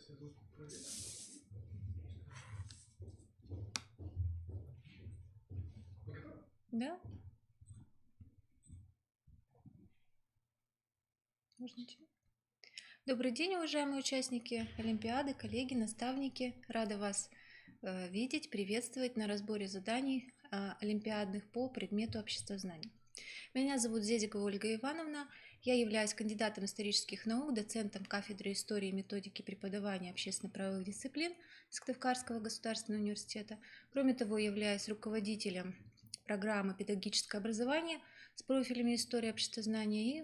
Да? Можно начать? Добрый день, уважаемые участники Олимпиады, коллеги, наставники. Рада вас видеть, приветствовать на разборе заданий олимпиадных по предмету обществознания. Меня зовут Зезикова Ольга Ивановна. Я являюсь кандидатом исторических наук, доцентом кафедры истории и методики преподавания общественно-правовых дисциплин Сыктывкарского государственного университета. Кроме того, являюсь руководителем программы «Педагогическое образование» с профилями истории обществознания. И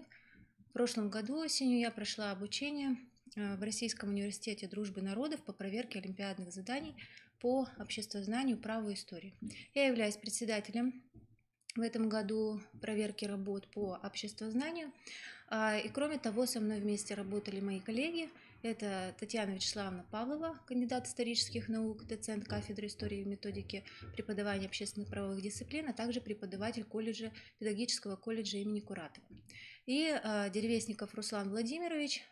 в прошлом году осенью я прошла обучение в Российском университете дружбы народов по проверке олимпиадных заданий по обществознанию, праву и истории. Я являюсь председателем в этом году проверки работ по обществознанию. И кроме того, со мной вместе работали мои коллеги. Это Татьяна Вячеславовна Павлова, кандидат исторических наук, доцент кафедры истории и методики преподавания общественных правовых дисциплин, а также преподаватель педагогического колледжа имени Куратова. И Деревесников Руслан Владимирович,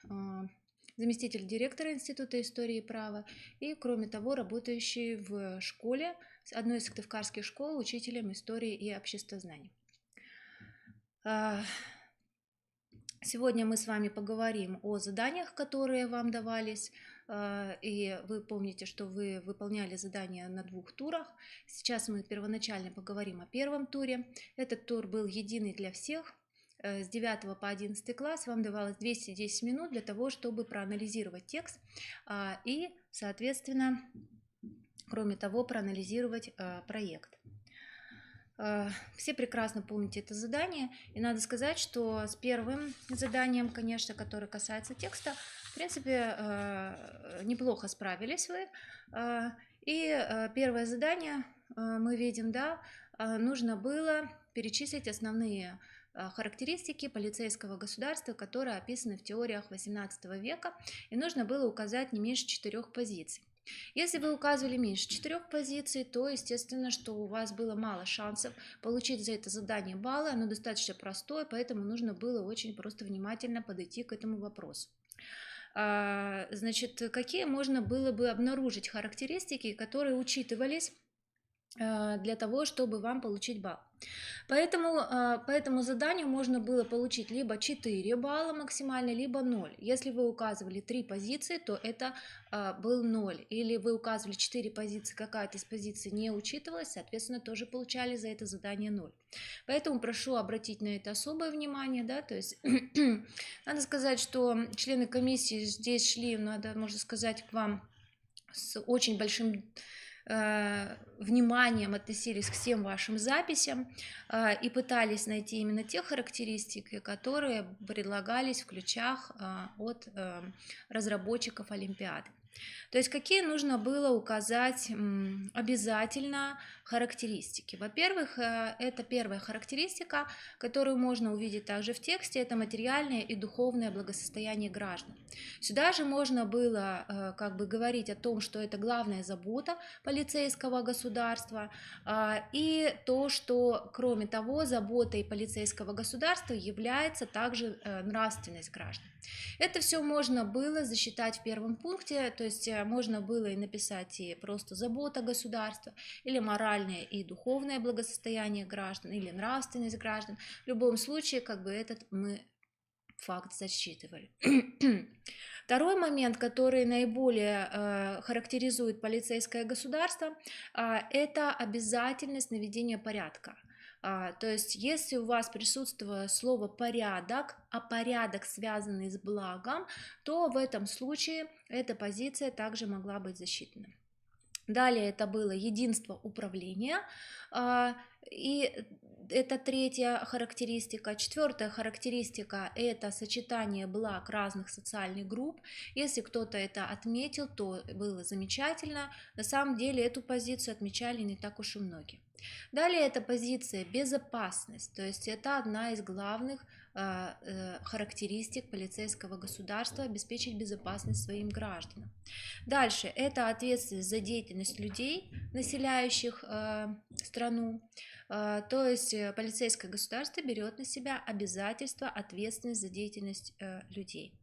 заместитель директора Института истории и права, и, кроме того, работающий в школе, одной из сыктывкарских школ, учителем истории и обществознания. Сегодня мы с вами поговорим о заданиях, которые вам давались, и вы помните, что вы выполняли задания на 2 турах. Сейчас мы первоначально поговорим о первом туре. Этот тур был единый для всех. С 9 по 11 класс вам давалось 210 минут для того, чтобы проанализировать текст и, соответственно, кроме того, проанализировать проект. Все прекрасно помните это задание, и надо сказать, что с первым заданием, конечно, которое касается текста, в принципе, неплохо справились вы. И первое задание мы видим, да, нужно было перечислить основные характеристики полицейского государства, которые описаны в теориях XVIII века, и нужно было указать не меньше 4 позиций. Если вы указывали меньше 4 позиций, то естественно, что у вас было мало шансов получить за это задание баллы, оно достаточно простое, поэтому нужно было очень просто внимательно подойти к этому вопросу. Значит, какие можно было бы обнаружить характеристики, которые учитывались для того, чтобы вам получить балл? По этому заданию можно было получить либо 4 балла максимально, либо 0. Если вы указывали 3 позиции, то это был 0. Или вы указывали 4 позиции, какая-то из позиций не учитывалась, соответственно, тоже получали за это задание 0. Поэтому прошу обратить на это особое внимание. Да? То есть надо сказать, что члены комиссии здесь шли, можно сказать, к вам с очень большим вниманием относились к всем вашим записям и пытались найти именно те характеристики, которые предлагались в ключах от разработчиков Олимпиады. То есть какие нужно было указать обязательно характеристики? Во-первых, это первая характеристика, которую можно увидеть также в тексте, это материальное и духовное благосостояние граждан. Сюда же можно было говорить о том, что это главная забота полицейского государства, и то, что, кроме того, заботой полицейского государства является также нравственность граждан. Это все можно было засчитать в первом пункте, то есть можно было и написать и просто забота государства, или моральное и духовное благосостояние граждан, или нравственность граждан. В любом случае, этот мы факт засчитывали. Второй момент, который наиболее характеризует полицейское государство, это обязательность наведения порядка. То есть, если у вас присутствует слово «порядок», а порядок, связанный с благом, то в этом случае эта позиция также могла быть засчитана. Далее это было единство управления, и это третья характеристика. Четвертая характеристика – это сочетание благ разных социальных групп. Если кто-то это отметил, то было замечательно. На самом деле эту позицию отмечали не так уж и многие. Далее это позиция безопасность, то есть это одна из главных характеристик полицейского государства обеспечить безопасность своим гражданам. Дальше это ответственность за деятельность людей, населяющих страну. То есть полицейское государство берет на себя обязательство, ответственность за деятельность людей.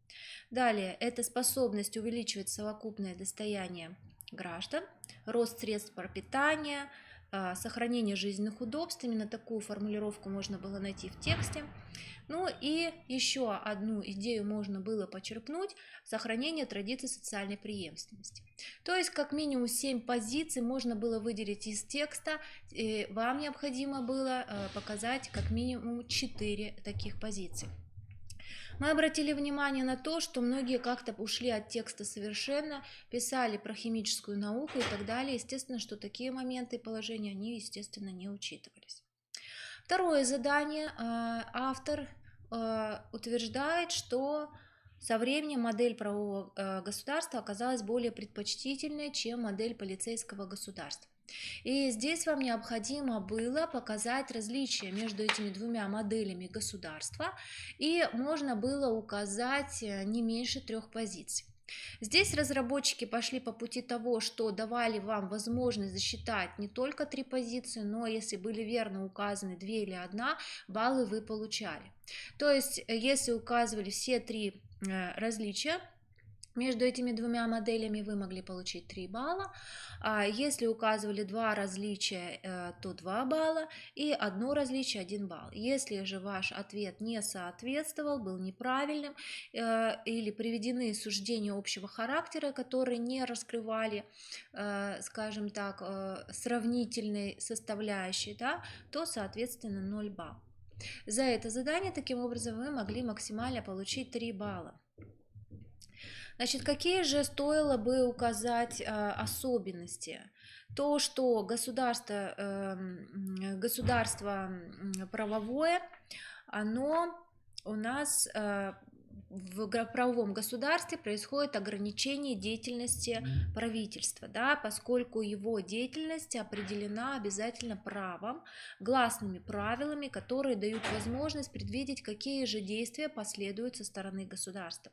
Далее это способность увеличивать совокупное достояние граждан, рост средств пропитания, сохранение жизненных удобств. Именно такую формулировку можно было найти в тексте. Ну и еще одну идею можно было почерпнуть: сохранение традиций социальной преемственности. То есть как минимум 7 позиций можно было выделить из текста, и вам необходимо было показать как минимум 4 таких позиции. Мы обратили внимание на то, что многие как-то ушли от текста совершенно, писали про химическую науку и так далее. Естественно, что такие моменты и положения, они, естественно, не учитывались. Второе задание. Автор утверждает, что со временем модель правового государства оказалась более предпочтительной, чем модель полицейского государства. И здесь вам необходимо было показать различия между этими двумя моделями государства, и можно было указать не меньше 3 позиций. Здесь разработчики пошли по пути того, что давали вам возможность засчитать не только 3 позиции, но если были верно указаны 2 или 1, баллы вы получали. То есть, если указывали все 3 различия между этими двумя моделями, вы могли получить 3 балла. А если указывали 2 различия, то 2 балла, и 1 различие 1 балл. Если же ваш ответ не соответствовал, был неправильным, или приведены суждения общего характера, которые не раскрывали, скажем так, сравнительной составляющей, да, то, соответственно, 0 баллов. За это задание, таким образом, вы могли максимально получить 3 балла. Значит, какие же стоило бы указать особенности? То, что государство правовое, оно у нас в правовом государстве происходит ограничение деятельности правительства, да, поскольку его деятельность определена обязательно правом, гласными правилами, которые дают возможность предвидеть, какие же действия последуют со стороны государства.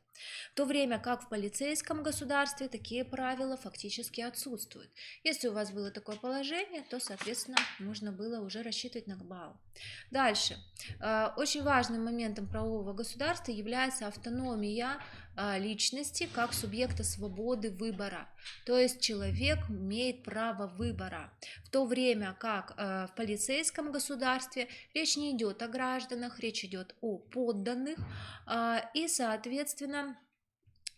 В то время как в полицейском государстве такие правила фактически отсутствуют. Если у вас было такое положение, то, соответственно, можно было уже рассчитывать на балл. Дальше. Очень важным моментом правового государства является автономия личности как субъекта свободы выбора. То есть человек имеет право выбора. В то время как в полицейском государстве речь не идет о гражданах, речь идет о подданных, и, соответственно,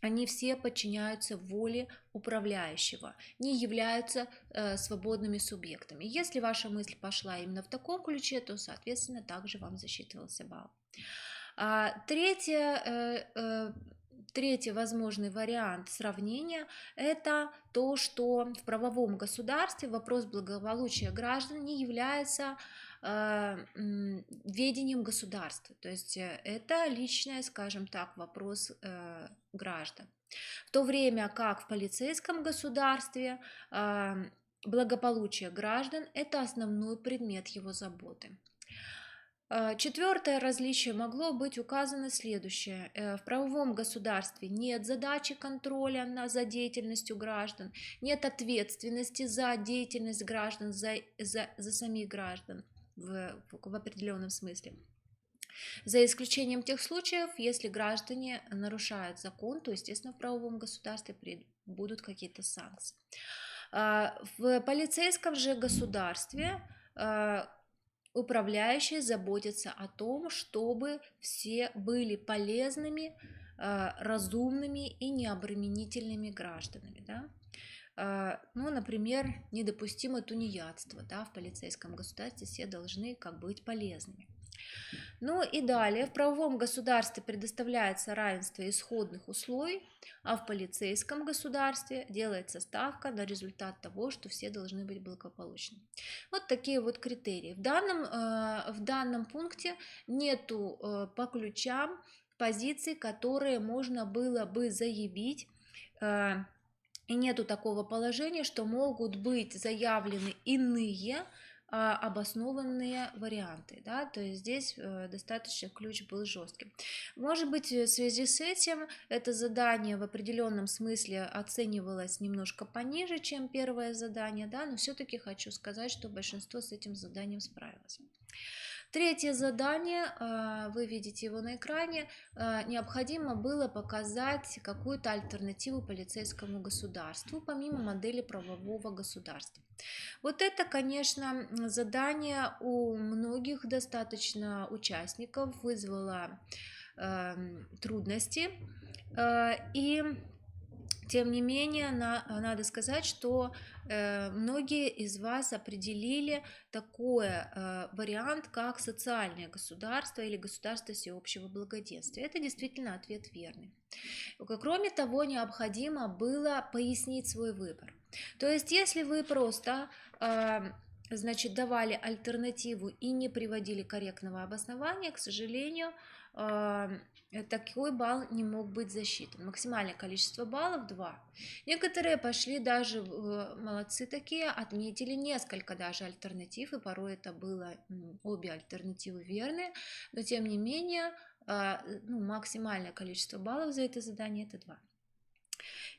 они все подчиняются воле управляющего, не являются свободными субъектами. Если ваша мысль пошла именно в таком ключе, то, соответственно, также вам засчитывался балл. Третий возможный вариант сравнения – это то, что в правовом государстве вопрос благополучия граждан не является ведением государства. То есть это личное, скажем так, вопрос граждан. В то время как в полицейском государстве благополучие граждан – это основной предмет его заботы. Четвертое различие могло быть указано следующее. В правовом государстве нет задачи контроля за деятельностью граждан, нет ответственности за деятельность граждан, за самих граждан в определенном смысле. За исключением тех случаев, если граждане нарушают закон, то, естественно, в правовом государстве будут какие-то санкции. В полицейском же государстве управляющие заботятся о том, чтобы все были полезными, разумными и необременительными гражданами. Да? Ну, например, недопустимо тунеядство. Да? В полицейском государстве все должны быть полезными. Ну и далее, в правовом государстве предоставляется равенство исходных условий, а в полицейском государстве делается ставка на результат того, что все должны быть благополучны. Вот такие вот критерии. В данном пункте нету по ключам позиций, которые можно было бы заявить, и нету такого положения, что могут быть заявлены иные обоснованные варианты, да, то есть здесь достаточно ключ был жестким. Может быть, в связи с этим это задание в определенном смысле оценивалось немножко пониже, чем первое задание, да, но все-таки хочу сказать, что большинство с этим заданием справилось. Третье задание, вы видите его на экране, необходимо было показать какую-то альтернативу полицейскому государству, помимо модели правового государства. Вот это, конечно, задание у многих достаточно участников вызвало трудности, и тем не менее, надо сказать, что многие из вас определили такой вариант, как социальное государство или государство всеобщего благоденствия. Это действительно ответ верный. Кроме того, необходимо было пояснить свой выбор. То есть, если вы просто значит, давали альтернативу и не приводили корректного обоснования, к сожалению, такой балл не мог быть засчитан. Максимальное количество баллов 2. Некоторые пошли даже, молодцы такие, отметили несколько даже альтернатив, и порой это было обе альтернативы верные, но тем не менее максимальное количество баллов за это задание это 2.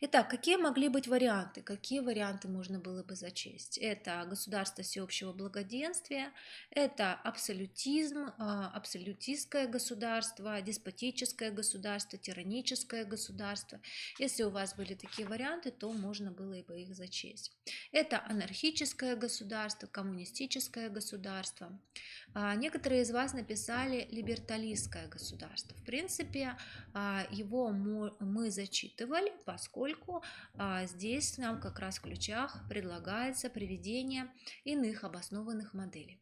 Итак, какие могли быть варианты? Какие варианты можно было бы зачесть? Это государство всеобщего благоденствия, это абсолютизм, абсолютистское государство, деспотическое государство, тираническое государство. Если у вас были такие варианты, то можно было бы их зачесть. Это анархическое государство, коммунистическое государство. Некоторые из вас написали либерталистское государство. В принципе, его мы зачитывали, поскольку здесь нам как раз в ключах предлагается приведение иных обоснованных моделей.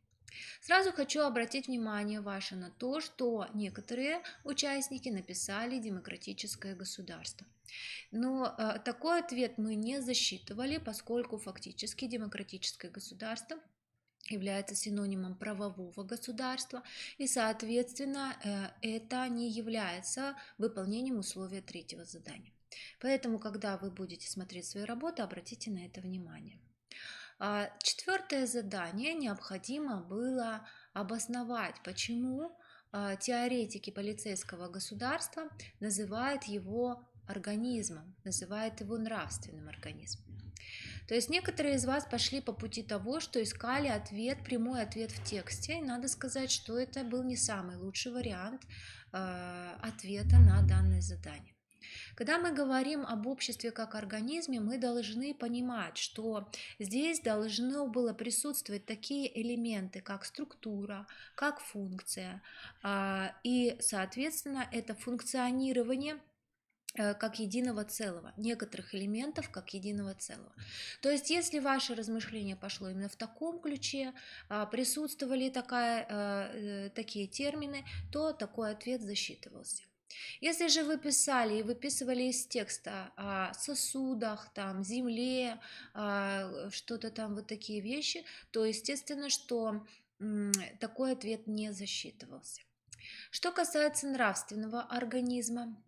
Сразу хочу обратить внимание ваше на то, что некоторые участники написали демократическое государство. Но такой ответ мы не засчитывали, поскольку фактически демократическое государство является синонимом правового государства, и, соответственно, это не является выполнением условия третьего задания. Поэтому, когда вы будете смотреть свои работы, обратите на это внимание. Четвертое задание необходимо было обосновать, почему теоретики полицейского государства называют его организмом, называют его нравственным организмом. То есть некоторые из вас пошли по пути того, что искали ответ, прямой ответ в тексте. И надо сказать, что это был не самый лучший вариант ответа на данное задание. Когда мы говорим об обществе как организме, мы должны понимать, что здесь должно было присутствовать такие элементы, как структура, как функция, и, соответственно, это функционирование как единого целого, некоторых элементов как единого целого. То есть, если ваше размышление пошло именно в таком ключе, присутствовали такие термины, то такой ответ засчитывался. Если же вы писали и выписывали из текста о сосудах, там, земле, что-то там, вот такие вещи, то естественно, что такой ответ не засчитывался. Что касается нравственного организма,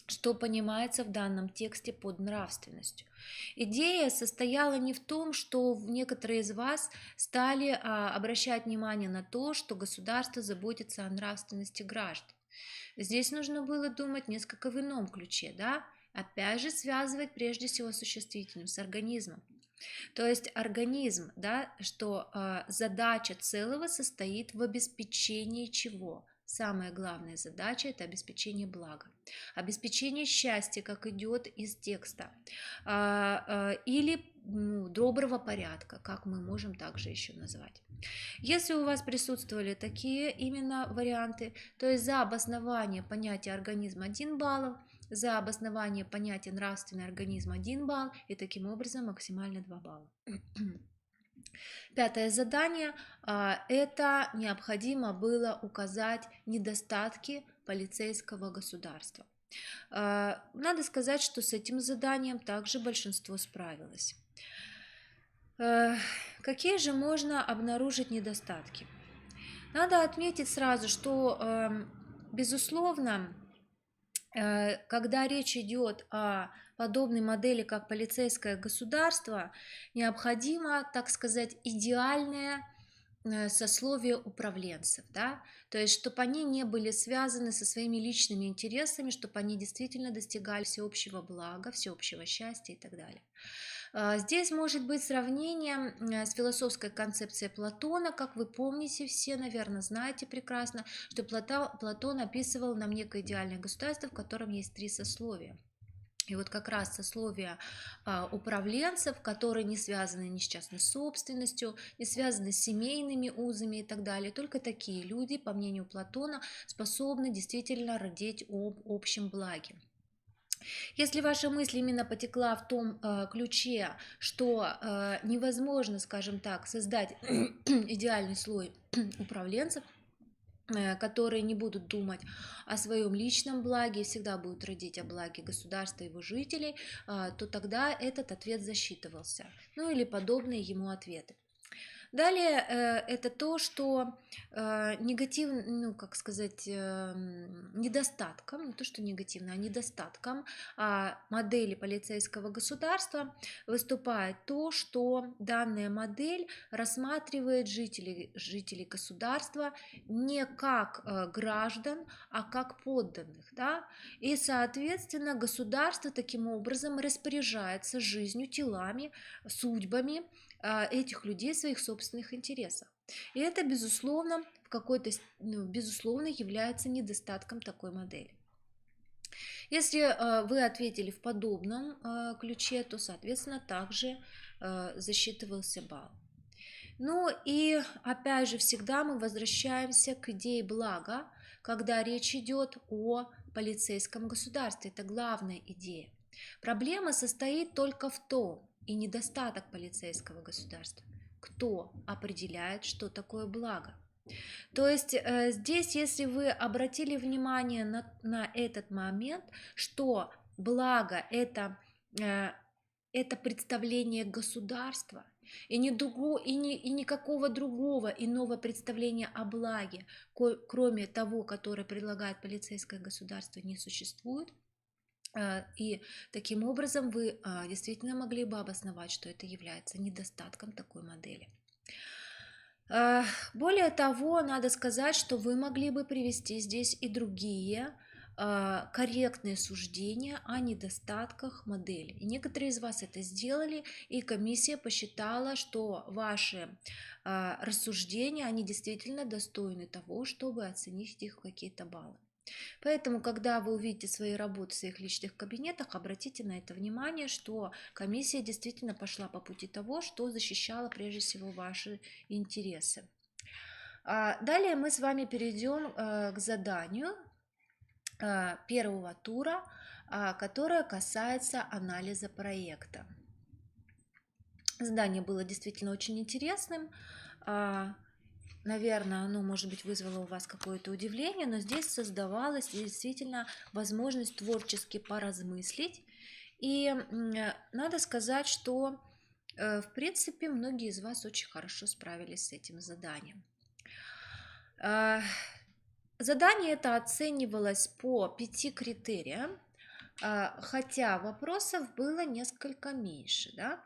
что понимается в данном тексте под нравственностью. Идея состояла не в том, что некоторые из вас стали обращать внимание на то, что государство заботится о нравственности граждан. Здесь нужно было думать несколько в ином ключе, да? Опять же связывать прежде всего существительным с организмом. То есть организм, да, что задача целого состоит в обеспечении чего? Самая главная задача – это обеспечение блага, обеспечение счастья, как идет из текста, или доброго порядка, как мы можем также еще назвать. Если у вас присутствовали такие именно варианты, то есть за обоснование понятия организма 1 балл, за обоснование понятия нравственный организм 1 балл, и таким образом максимально 2 балла. Пятое задание – это необходимо было указать недостатки полицейского государства. Надо сказать, что с этим заданием также большинство справилось. Какие же можно обнаружить недостатки? Надо отметить сразу, что, безусловно, когда речь идет о подобной модели, как полицейское государство, необходимо, так сказать, идеальное сословие управленцев, да, то есть чтобы они не были связаны со своими личными интересами, чтобы они действительно достигали всеобщего блага, всеобщего счастья и так далее. Здесь может быть сравнение с философской концепцией Платона. Как вы помните, все, наверное, знаете прекрасно, что Платон описывал нам некое идеальное государство, в котором есть три сословия. И вот как раз сословия управленцев, которые не связаны ни с частной собственностью, не связаны с семейными узами и так далее. Только такие люди, по мнению Платона, способны действительно родить об общем благе. Если ваша мысль именно потекла в том ключе, что невозможно, скажем так, создать идеальный слой управленцев, которые не будут думать о своем личном благе и всегда будут родить о благе государства и его жителей, то тогда этот ответ засчитывался. Ну или подобные ему ответы. Далее это то, что негативным, ну как сказать, недостатком, не то что негативно, а недостатком модели полицейского государства выступает то, что данная модель рассматривает жителей государства не как граждан, а как подданных. Да? И, соответственно, государство таким образом распоряжается жизнью, телами, судьбами этих людей в своих собственных интересах. И это, безусловно, безусловно является недостатком такой модели. Если вы ответили в подобном ключе, то, соответственно, также засчитывался балл. Ну и опять же, всегда мы возвращаемся к идее блага, когда речь идет о полицейском государстве. Это главная идея. Проблема состоит только в том, и недостаток полицейского государства, кто определяет, что такое благо. То есть здесь, если вы обратили внимание на этот момент, что благо это представление государства, и никакого другого иного представления о благе, кроме того, которое предлагает полицейское государство, не существует. И таким образом вы действительно могли бы обосновать, что это является недостатком такой модели. Более того, надо сказать, что вы могли бы привести здесь и другие корректные суждения о недостатках модели. И некоторые из вас это сделали, и комиссия посчитала, что ваши рассуждения, они действительно достойны того, чтобы оценить их в какие-то баллы. Поэтому, когда вы увидите свои работы в своих личных кабинетах, обратите на это внимание, что комиссия действительно пошла по пути того, что защищала прежде всего ваши интересы. Далее мы с вами перейдем к заданию первого тура, которое касается анализа проекта. Задание было действительно очень интересным. Наверное, оно, может быть, вызвало у вас какое-то удивление, но здесь создавалась действительно возможность творчески поразмыслить. И надо сказать, что, в принципе, многие из вас очень хорошо справились с этим заданием. Задание это оценивалось по 5 критериям, хотя вопросов было несколько меньше. Да?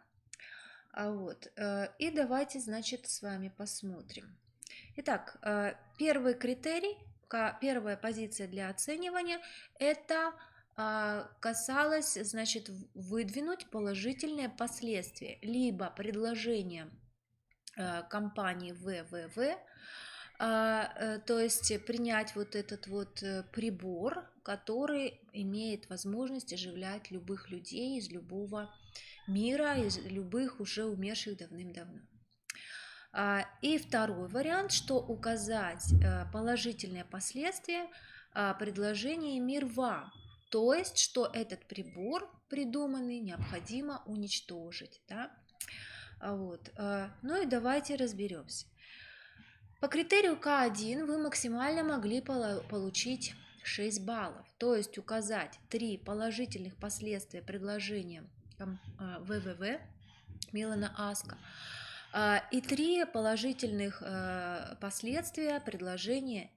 И давайте, значит, с вами посмотрим. Итак, первый критерий, первая позиция для оценивания, это касалось, значит, выдвинуть положительные последствия либо предложения компании ВВВ, то есть принять вот этот вот прибор, который имеет возможность оживлять любых людей из любого мира, из любых уже умерших давным-давно. И второй вариант, что указать положительные последствия предложения МИР-2, то есть, что этот прибор придуманный необходимо уничтожить. Да? Ну и давайте разберемся. По критерию К1 вы максимально могли получить 6 баллов, то есть указать 3 положительных последствия предложения ВВВ Милана Аска и 3 положительных последствия предложения,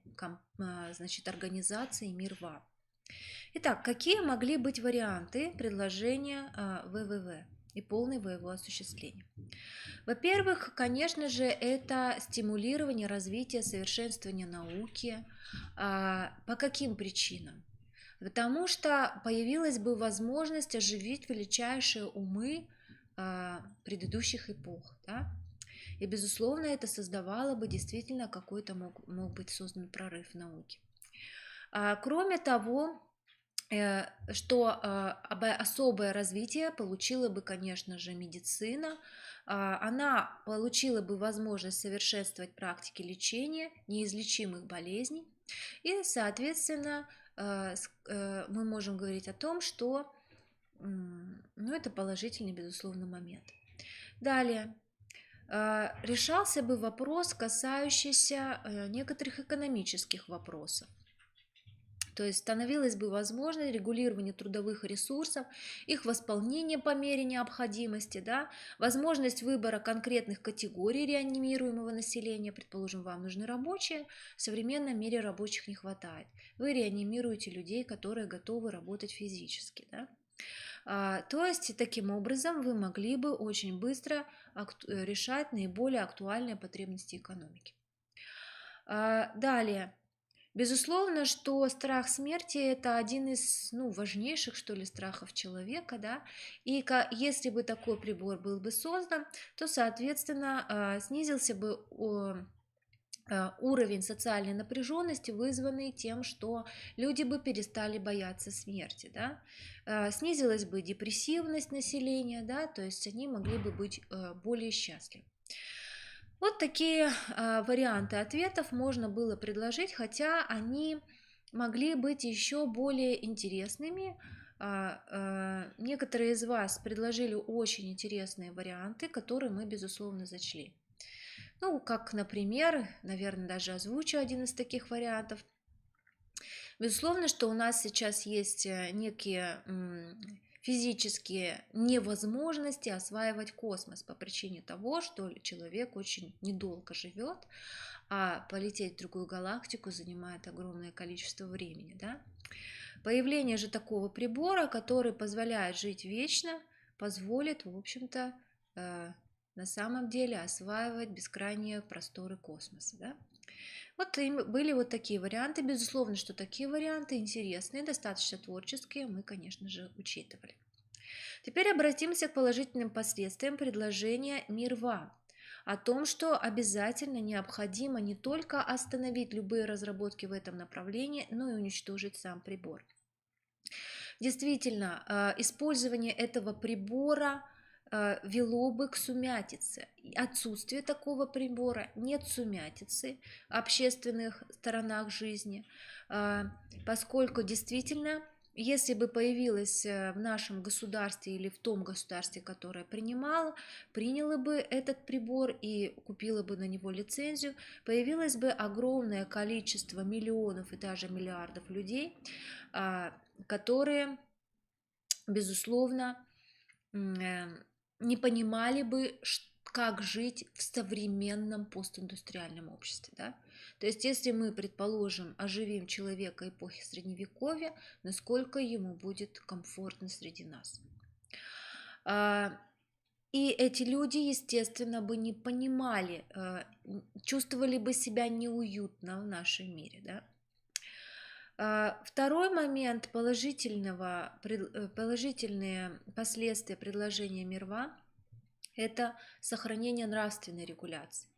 значит, организации МИР-2. Итак, какие могли быть варианты предложения ВВВ? и полного его осуществления. Во-первых, конечно же, это стимулирование развития, совершенствования науки. По каким причинам? Потому что появилась бы возможность оживить величайшие умы предыдущих эпох, да? И, безусловно, это создавало бы действительно какой-то мог быть создан прорыв в науке. Кроме того, что особое развитие получила бы, конечно же, медицина. Она получила бы возможность совершенствовать практики лечения неизлечимых болезней. И, соответственно, мы можем говорить о том, что это положительный, безусловно, момент. Далее. Решался бы вопрос, касающийся некоторых экономических вопросов. То есть становилось бы возможно регулирование трудовых ресурсов, их восполнение по мере необходимости, да, возможность выбора конкретных категорий реанимируемого населения. Предположим, вам нужны рабочие, в современном мире рабочих не хватает. Вы реанимируете людей, которые готовы работать физически. Да? То есть, таким образом, вы могли бы очень быстро решать наиболее актуальные потребности экономики. Далее. Безусловно, что страх смерти – это один из важнейших, что ли, страхов человека, да? И если бы такой прибор был бы создан, то, соответственно, снизился бы уровень социальной напряженности, вызванный тем, что люди бы перестали бояться смерти, да? Снизилась бы депрессивность населения, да? То есть они могли бы быть более счастливы. Вот такие варианты ответов можно было предложить, хотя они могли быть еще более интересными. Некоторые из вас предложили очень интересные варианты, которые мы, безусловно, зачли. Как, например, наверное, даже озвучу один из таких вариантов. Безусловно, что у нас сейчас есть некие физические невозможности осваивать космос по причине того, что человек очень недолго живет, а полететь в другую галактику занимает огромное количество времени. Да? Появление же такого прибора, который позволяет жить вечно, позволит, в общем-то, на самом деле осваивать бескрайние просторы космоса. Да? Вот были вот такие варианты. Безусловно, что такие варианты интересные, достаточно творческие, мы, конечно же, учитывали. Теперь обратимся к положительным последствиям предложения Мирва о том, что обязательно необходимо не только остановить любые разработки в этом направлении, но и уничтожить сам прибор. Действительно, использование этого прибора вело бы к сумятице. Отсутствие такого прибора, нет сумятицы в общественных сторонах жизни, поскольку действительно, если бы появилось в нашем государстве или в том государстве, которое приняло бы этот прибор и купило бы на него лицензию, появилось бы огромное количество миллионов и даже миллиардов людей, которые, безусловно, не понимали бы, как жить в современном постиндустриальном обществе. Да? То есть, если мы, предположим, оживим человека эпохи Средневековья, насколько ему будет комфортно среди нас. И эти люди, естественно, бы не понимали, чувствовали бы себя неуютно в нашем мире. Да? Второй момент положительные последствия предложения Мирва – это сохранение нравственной регуляции.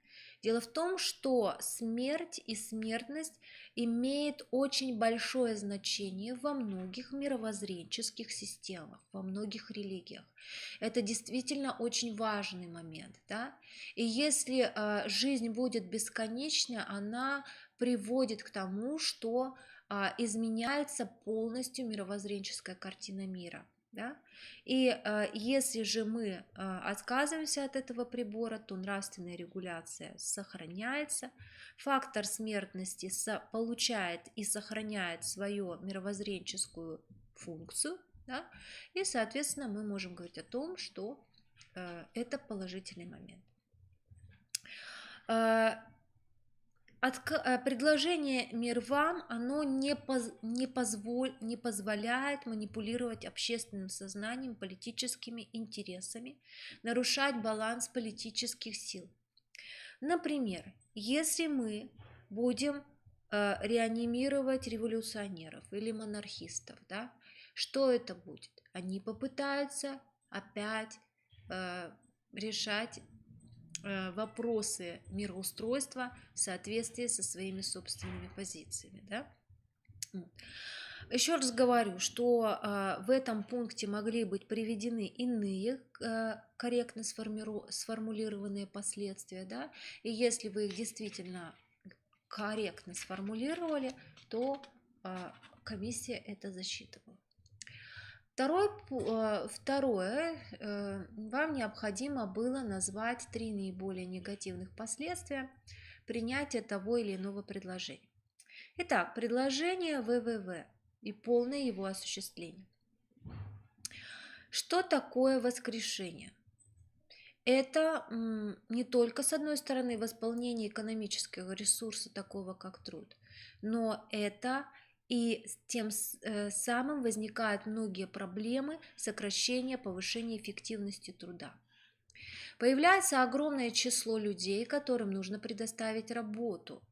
Дело в том, что смерть и смертность имеют очень большое значение во многих мировоззренческих системах, во многих религиях. Это действительно очень важный момент. Да? И если жизнь будет бесконечна, она приводит к тому, что изменяется полностью мировоззренческая картина мира. Да? И если же мы отказываемся от этого прибора, то нравственная регуляция сохраняется, фактор смертности получает и сохраняет свою мировоззренческую функцию, да? И, соответственно, мы можем говорить о том, что это положительный момент. Предложение «Мир вам», оно не позволяет манипулировать общественным сознанием, политическими интересами, нарушать баланс политических сил. Например, если мы будем реанимировать революционеров или монархистов, да, что это будет? Они попытаются опять решать вопросы мироустройства в соответствии со своими собственными позициями. Да? Еще раз говорю, что в этом пункте могли быть приведены иные корректно сформулированные последствия, да? И если вы их действительно корректно сформулировали, то комиссия это засчитывала. Второе, вам необходимо было назвать 3 наиболее негативных последствия принятия того или иного предложения. Итак, предложение ВВВ и полное его осуществление. Что такое воскрешение? Это не только, с одной стороны, восполнение экономического ресурса, такого как труд, но это и тем самым возникают многие проблемы сокращения, повышения эффективности труда. Появляется огромное число людей, которым нужно предоставить работу.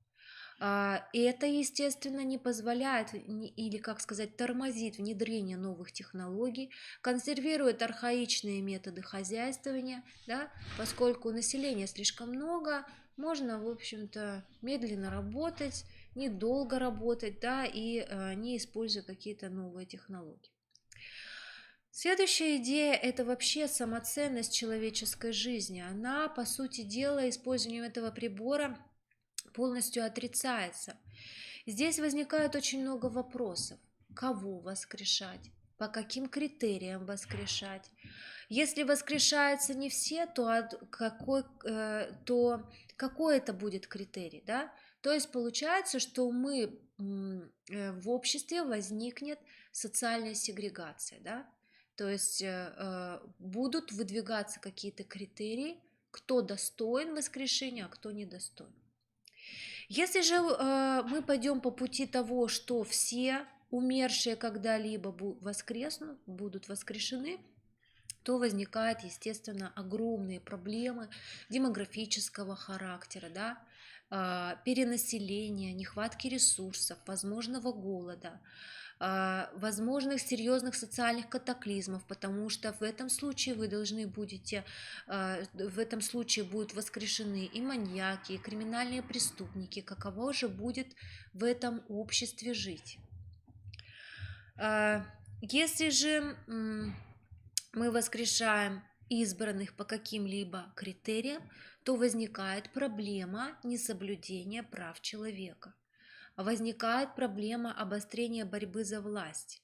И это, естественно, не позволяет или, как сказать, тормозит внедрение новых технологий, консервирует архаичные методы хозяйствования, да, поскольку населения слишком много, можно, в общем-то, медленно работать, недолго работать, да, и не используя какие-то новые технологии. Следующая идея – это вообще самоценность человеческой жизни. Она, по сути дела, использованием этого прибора полностью отрицается. Здесь возникает очень много вопросов. Кого воскрешать? По каким критериям воскрешать? Если воскрешаются не все, то какой это будет критерий? Да? То есть получается, что в обществе возникнет социальная сегрегация. Да? То есть будут выдвигаться какие-то критерии, кто достоин воскрешения, а кто недостоин. Если же мы пойдем по пути того, что все умершие когда-либо воскреснут, будут воскрешены, то возникают, естественно, огромные проблемы демографического характера, да, перенаселения, нехватки ресурсов, возможного голода, возможных серьезных социальных катаклизмов, потому что в этом случае в этом случае будут воскрешены и маньяки, и криминальные преступники. Каково же будет в этом обществе жить? Если же мы воскрешаем избранных по каким-либо критериям, то возникает проблема несоблюдения прав человека. Возникает проблема обострения борьбы за власть.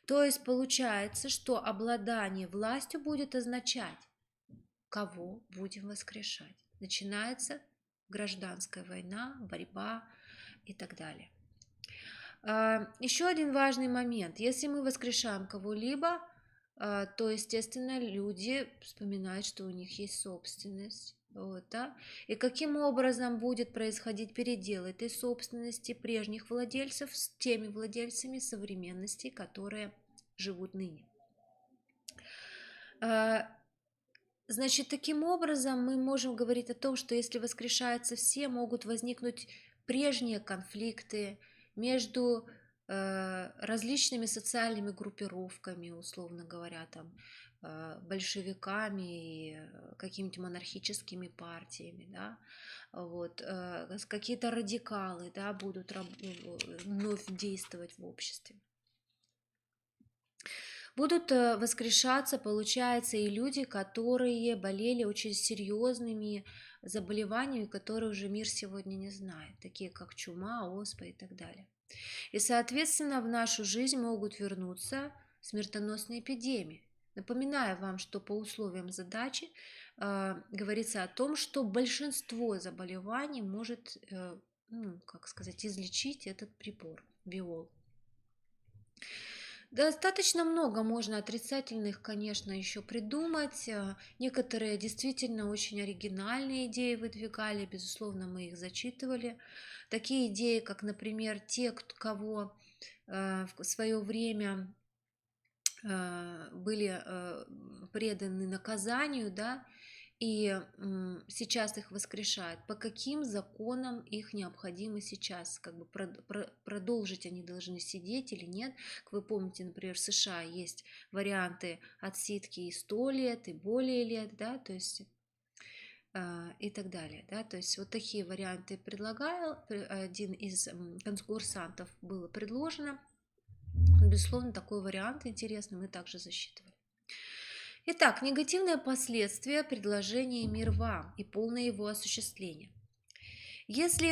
То есть получается, что обладание властью будет означать, кого будем воскрешать. Начинается гражданская война, борьба и так далее. Еще один важный момент. Если мы воскрешаем кого-либо, то, естественно, люди вспоминают, что у них есть собственность. Вот, да? И каким образом будет происходить передел этой собственности прежних владельцев с теми владельцами современности, которые живут ныне. Значит, таким образом мы можем говорить о том, что если воскрешаются все, могут возникнуть прежние конфликты между различными социальными группировками, условно говоря, там, большевиками и какими-то монархическими партиями, да, вот, какие-то радикалы, да, будут вновь действовать в обществе. Будут воскрешаться, получается, и люди, которые болели очень серьезными заболеваниями, которые уже мир сегодня не знает, такие как чума, оспа и так далее. И, соответственно, в нашу жизнь могут вернуться смертоносные эпидемии. Напоминаю вам, что по условиям задачи говорится о том, что большинство заболеваний может, как сказать, излечить этот прибор, биол. Достаточно много можно отрицательных, конечно, еще придумать. Некоторые действительно очень оригинальные идеи выдвигали, безусловно, мы их зачитывали. Такие идеи, как, например, те, кого в свое время были преданы наказанию, да, и сейчас их воскрешают. По каким законам их необходимо сейчас, как бы продолжить они должны сидеть или нет? Как вы помните, например, в США есть варианты отсидки и 100 лет, и более лет, да, то есть и так далее, да, то есть вот такие варианты предлагал, один из конкурсантов было предложено. Безусловно, такой вариант интересный, мы также засчитывали. Итак, негативные последствия предложения «Мир вам» и полное его осуществление. Если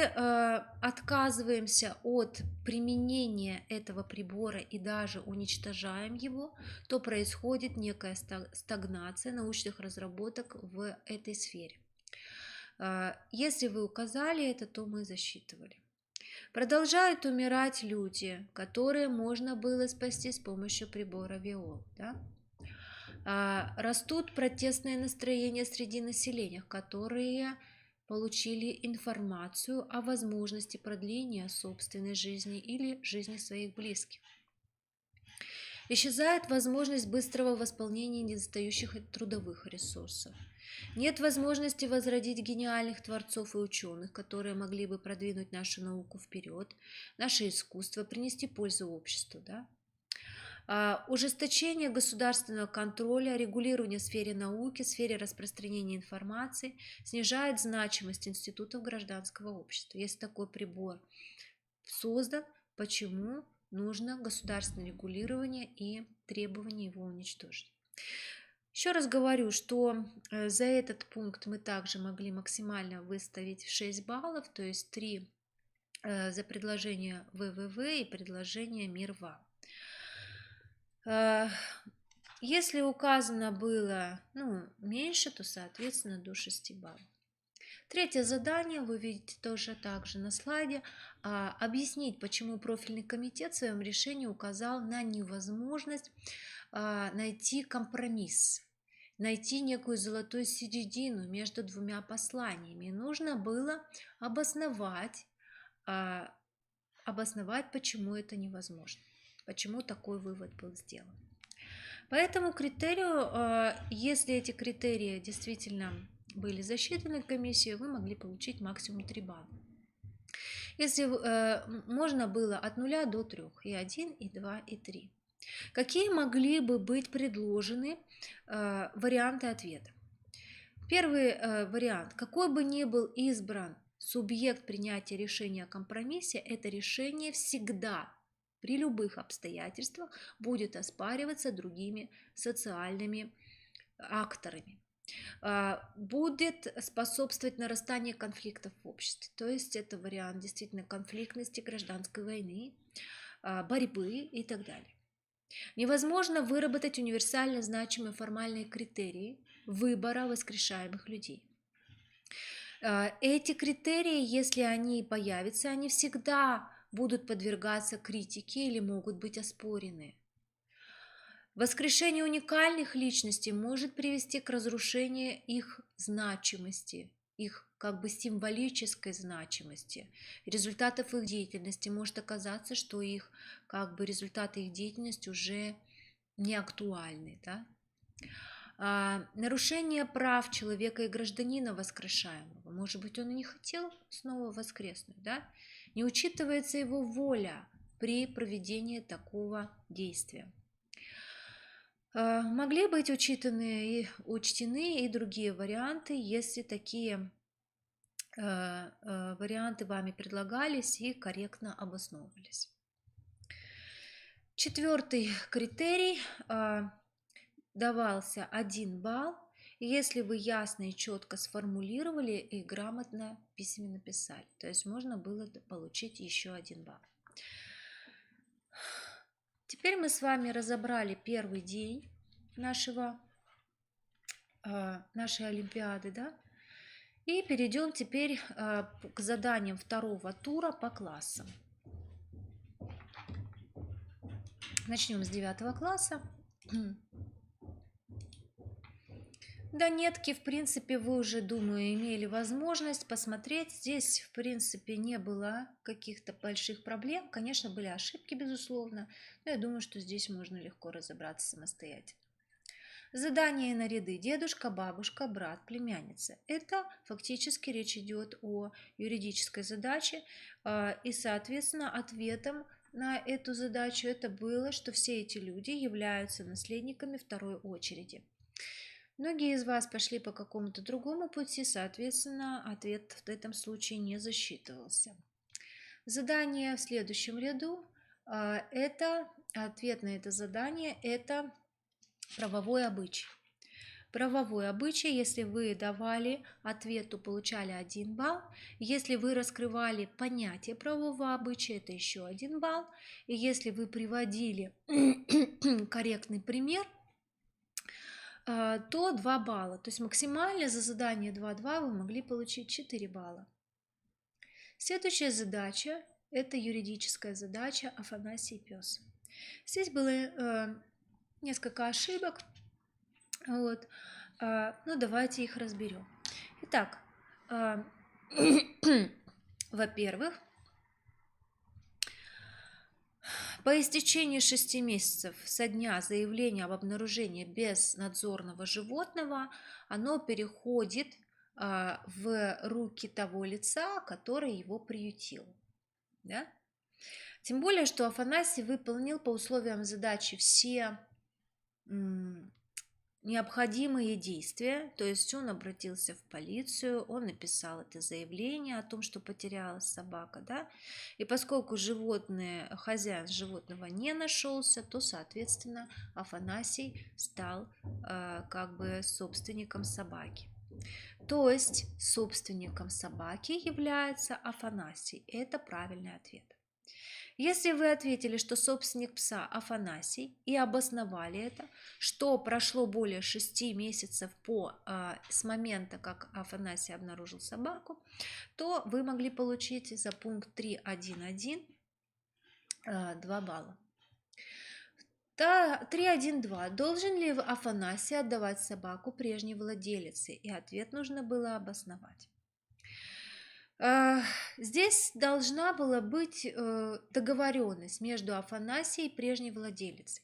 отказываемся от применения этого прибора и даже уничтожаем его, то происходит некая стагнация научных разработок в этой сфере. Если вы указали это, то мы засчитывали. Продолжают умирать люди, которые можно было спасти с помощью прибора ВИОЛ. Да? Растут протестные настроения среди населения, которые получили информацию о возможности продления собственной жизни или жизни своих близких. Исчезает возможность быстрого восполнения недостающих трудовых ресурсов. Нет возможности возродить гениальных творцов и ученых, которые могли бы продвинуть нашу науку вперед, наше искусство, принести пользу обществу. Да? Ужесточение государственного контроля, регулирование в сфере науки, в сфере распространения информации снижает значимость институтов гражданского общества. Если такой прибор создан, почему нужно государственное регулирование и требование его уничтожить? Еще раз говорю, что за этот пункт мы также могли максимально выставить 6 баллов, то есть 3 за предложение ВВВ и предложение «Мир вам». Если указано было меньше, то, соответственно, до 6 баллов. Третье задание вы видите тоже также на слайде. Объяснить, почему профильный комитет в своем решении указал на невозможность найти компромисс, найти некую золотую середину между двумя посланиями. Нужно было обосновать, почему это невозможно, почему такой вывод был сделан. По этому критерию, если эти критерии действительно были засчитаны комиссией, вы могли получить максимум 3 балла. Если можно было от 0 до 3, и 1, и 2, и 3. Какие могли бы быть предложены варианты ответа? Первый вариант. Какой бы ни был избран субъект принятия решения о компромиссе, это решение всегда при любых обстоятельствах будет оспариваться другими социальными акторами, будет способствовать нарастанию конфликтов в обществе. То есть это вариант действительно конфликтности, гражданской войны, борьбы и так далее. Невозможно выработать универсально значимые формальные критерии выбора воскрешаемых людей. Эти критерии, если они появятся, они всегда будут подвергаться критике или могут быть оспорены. Воскрешение уникальных личностей может привести к разрушению их значимости, их как бы символической значимости. Результатов их деятельности может оказаться, что их как бы результаты их деятельности уже не актуальны. Да? Нарушение прав человека и гражданина воскрешаемого. Может быть, он и не хотел снова воскреснуть, да? Не учитывается его воля при проведении такого действия. Могли быть учтены и другие варианты, если такие варианты вами предлагались и корректно обосновывались. Четвертый критерий давался 1 балл, если вы ясно и четко сформулировали и грамотно письменно написали. То есть можно было получить еще 1 балл. Теперь мы с вами разобрали первый день нашей Олимпиады, да? И перейдем теперь к заданиям второго тура по классам. Начнем с 9 класса. Донетки, в принципе, вы уже, думаю, имели возможность посмотреть. Здесь, в принципе, не было каких-то больших проблем. Конечно, были ошибки, безусловно, но я думаю, что здесь можно легко разобраться самостоятельно. Задание на ряды: дедушка, бабушка, брат, племянница. Это фактически речь идет о юридической задаче, и, соответственно, ответом на эту задачу это было, что все эти люди являются наследниками второй очереди. Многие из вас пошли по какому-то другому пути, соответственно, ответ в этом случае не засчитывался. Задание в следующем ряду это ответ на это задание, это правовой обычай. Правовой обычай: если вы давали ответ, то получали 1 балл. Если вы раскрывали понятие правового обычая, это еще 1 балл. И если вы приводили корректный пример, то 2 балла. То есть максимально за задание 2-2 вы могли получить 4 балла. Следующая задача – это юридическая задача Афанасий Пес. Здесь было несколько ошибок. Вот. Ну, давайте их разберем. Итак, во-первых, по истечении 6 месяцев со дня заявления об обнаружении безнадзорного животного оно переходит в руки того лица, который его приютил. Да? Тем более, что Афанасий выполнил по условиям задачи все необходимые действия, то есть он обратился в полицию, он написал это заявление о том, что потерялась собака, да, и поскольку хозяин животного не нашелся, то, соответственно, Афанасий стал как бы собственником собаки. То есть собственником собаки является Афанасий. Это правильный ответ. Если вы ответили, что собственник пса Афанасий, и обосновали это, что прошло более 6 месяцев с момента, как Афанасий обнаружил собаку, то вы могли получить за пункт 3.1.1 2 балла. 3.1.2. Должен ли Афанасий отдавать собаку прежней владелице? И ответ нужно было обосновать. Здесь должна была быть договоренность между Афанасией и прежней владелицей.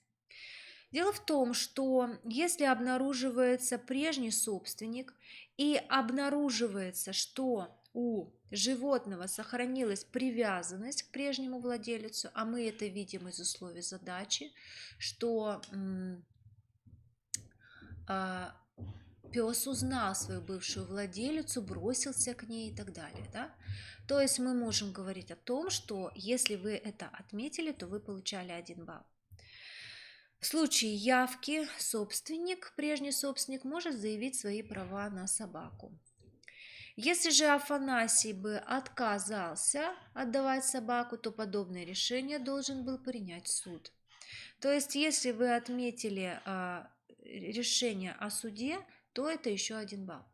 Дело в том, что если обнаруживается прежний собственник и обнаруживается, что у животного сохранилась привязанность к прежнему владелицу, а мы это видим из условий задачи, что пес узнал свою бывшую владелицу, бросился к ней и так далее. Да? То есть мы можем говорить о том, что если вы это отметили, то вы получали 1 балл. В случае явки прежний собственник может заявить свои права на собаку. Если же Афанасий бы отказался отдавать собаку, то подобное решение должен был принять суд. То есть если вы отметили решение о суде, то это еще 1 балл.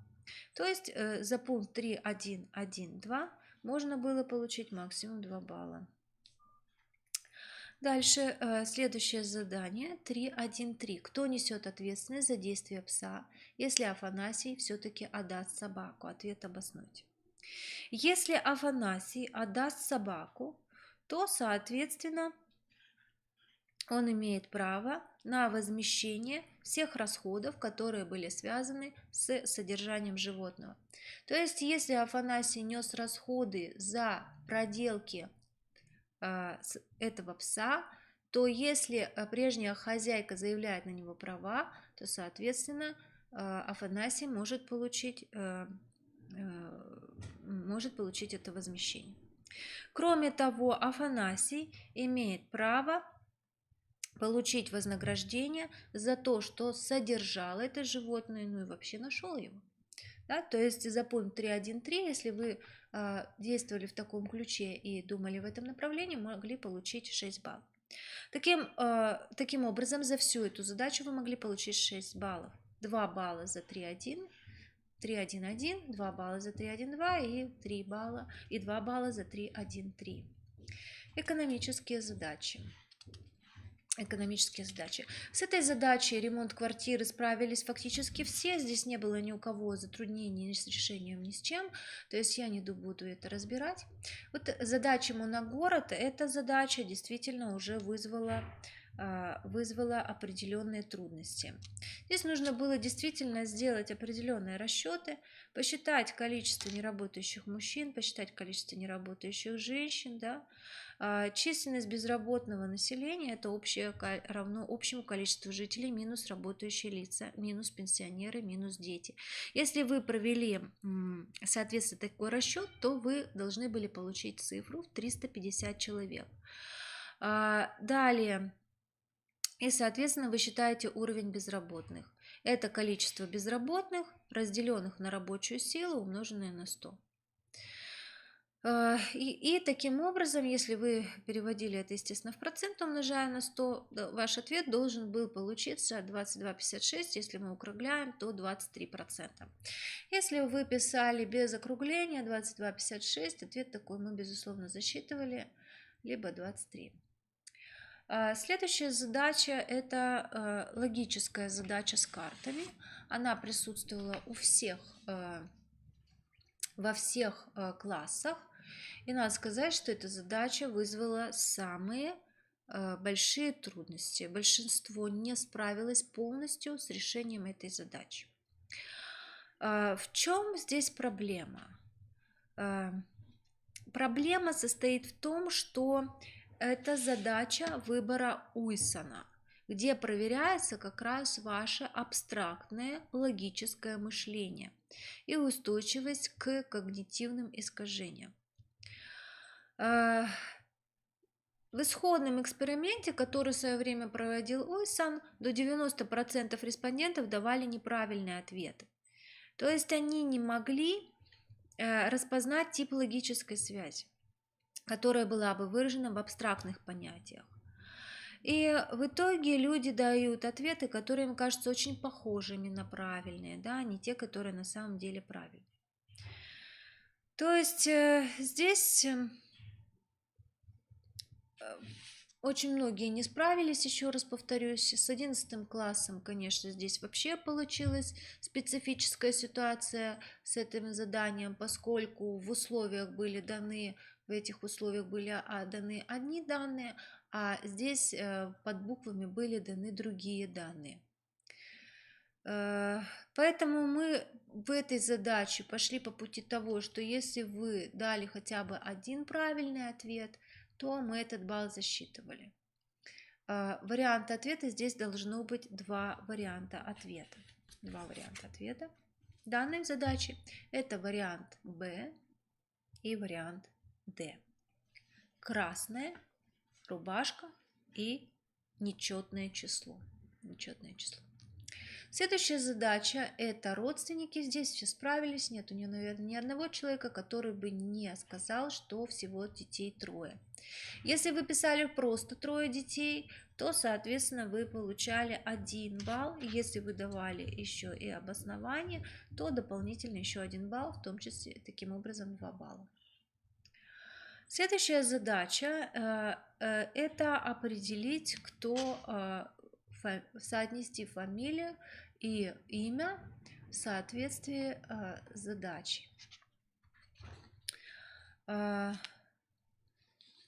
То есть за пункт 3.1.1.2 можно было получить максимум 2 балла. Дальше следующее задание 3.1.3. Кто несет ответственность за действия пса, если Афанасий все-таки отдаст собаку? Ответ обоснуйте. Если Афанасий отдаст собаку, то, соответственно, он имеет право на возмещение всех расходов, которые были связаны с содержанием животного. То есть, если Афанасий нес расходы за проделки этого пса, то если прежняя хозяйка заявляет на него права, то, соответственно, Афанасий может получить это возмещение. Кроме того, Афанасий имеет право получить вознаграждение за то, что содержал это животное, ну и вообще нашел его. Да? То есть за пункт 3.1.3, если вы действовали в таком ключе и думали в этом направлении, могли получить 6 баллов. Таким образом, за всю эту задачу вы могли получить 6 баллов. 2 балла за 3.1, 3.1.1, 2 балла за 3.1.2 и 2 балла за 3.1.3. Экономические задачи. экономические задачи. С этой задачей ремонт квартиры справились фактически все. Здесь не было ни у кого затруднений ни с решением, ни с чем. То есть я не буду это разбирать. Вот задача моногород, эта задача действительно уже вызвала определенные трудности. Здесь нужно было действительно сделать определенные расчеты, посчитать количество неработающих мужчин, посчитать количество неработающих женщин, да. Численность безработного населения – это равно общему количеству жителей минус работающие лица, минус пенсионеры, минус дети. Если вы провели, соответственно, такой расчет, то вы должны были получить цифру в 350 человек. Далее, и, соответственно, вы считаете уровень безработных. Это количество безработных, разделенных на рабочую силу, умноженное на 100. И таким образом, если вы переводили это, естественно, в процент, умножая на 100, ваш ответ должен был получиться 22,56. Если мы округляем, то 23%. Если вы писали без округления 22,56, ответ такой мы, безусловно, засчитывали, либо 23. Следующая задача – это логическая задача с картами. Она присутствовала у всех, во всех классах. И надо сказать, что эта задача вызвала самые большие трудности. Большинство не справилось полностью с решением этой задачи. В чем здесь проблема? Проблема состоит в том, что это задача выбора Уйсона, где проверяется как раз ваше абстрактное логическое мышление и устойчивость к когнитивным искажениям. В исходном эксперименте, который в свое время проводил Уйсон, до 90% респондентов давали неправильные ответы. То есть они не могли распознать тип логической связи, которая была бы выражена в абстрактных понятиях. И в итоге люди дают ответы, которые им кажутся очень похожими на правильные, да, не те, которые на самом деле правильные. То есть здесь очень многие не справились, еще раз повторюсь. С 11 классом, конечно, здесь вообще получилась специфическая ситуация с этим заданием, поскольку в условиях были даны, в этих условиях были даны одни данные, а здесь под буквами были даны другие данные. Поэтому мы в этой задаче пошли по пути того, что если вы дали хотя бы один правильный ответ, то мы этот балл засчитывали. Варианта ответа здесь должно быть два варианта ответа. Два варианта ответа данной задачи. Это вариант Б и вариант Д. Красная, рубашка и нечетное число. Нечетное число. Следующая задача – это родственники. Здесь все справились. Нет у нее, наверное, ни одного человека, который бы не сказал, что всего детей 3. Если вы писали просто 3 детей, то, соответственно, вы получали 1 балл. Если вы давали еще и обоснование, то дополнительно еще 1 балл, в том числе, таким образом, 2 балла. Следующая задача – это определить, соотнести фамилию и имя в соответствии с задачей.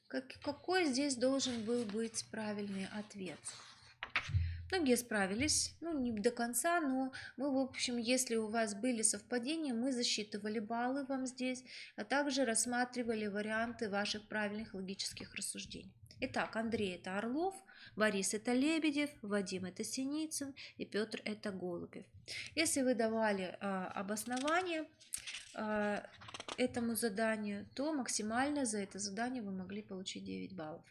Какой здесь должен был быть правильный ответ? Многие справились, не до конца, но мы, в общем, если у вас были совпадения, мы засчитывали баллы вам здесь, а также рассматривали варианты ваших правильных логических рассуждений. Итак, Андрей – это Орлов, Борис – это Лебедев, Вадим – это Синицын и Петр – это Голубев. Если вы давали обоснование этому заданию, то максимально за это задание вы могли получить 9 баллов.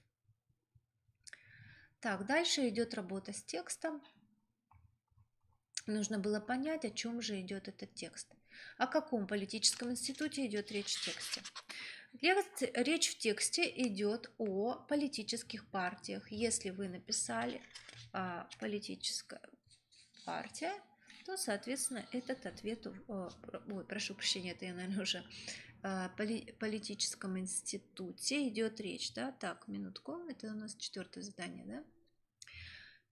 Так, дальше идет работа с текстом. Нужно было понять, о чем же идет этот текст. О каком политическом институте идет речь в тексте. Речь в тексте идет о политических партиях. Если вы написали политическая партия, то, соответственно, этот ответ, прошу прощения, это я, наверное, уже политическом институте идет речь, да? Так, минутку, это у нас 4 задание, да?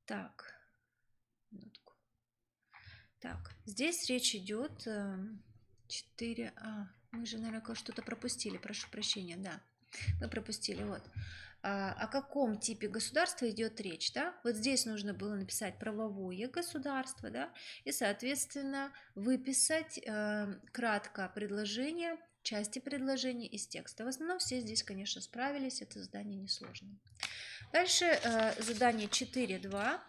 Так, минутку. Так, здесь речь идет 4. Мы же, наверное, что-то пропустили, прошу прощения, да. Мы пропустили, вот. О каком типе государства идет речь, да? Вот здесь нужно было написать правовое государство, да, и, соответственно, выписать кратко предложение, части предложения из текста. В основном все здесь, конечно, справились, это задание несложное. Дальше задание 4.2.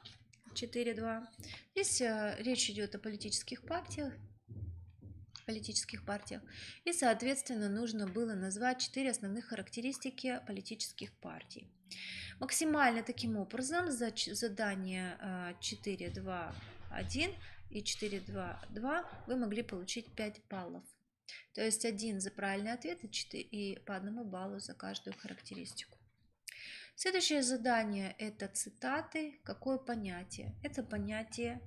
4.2. Здесь речь идет о политических партиях. И, соответственно, нужно было назвать 4 основных характеристики политических партий. Максимально таким образом за задание 4.2.1 и 4.2.2 вы могли получить 5 баллов. То есть 1 за правильный ответ и по 1 баллу за каждую характеристику. Следующее задание – это цитаты. Какое понятие? Это понятие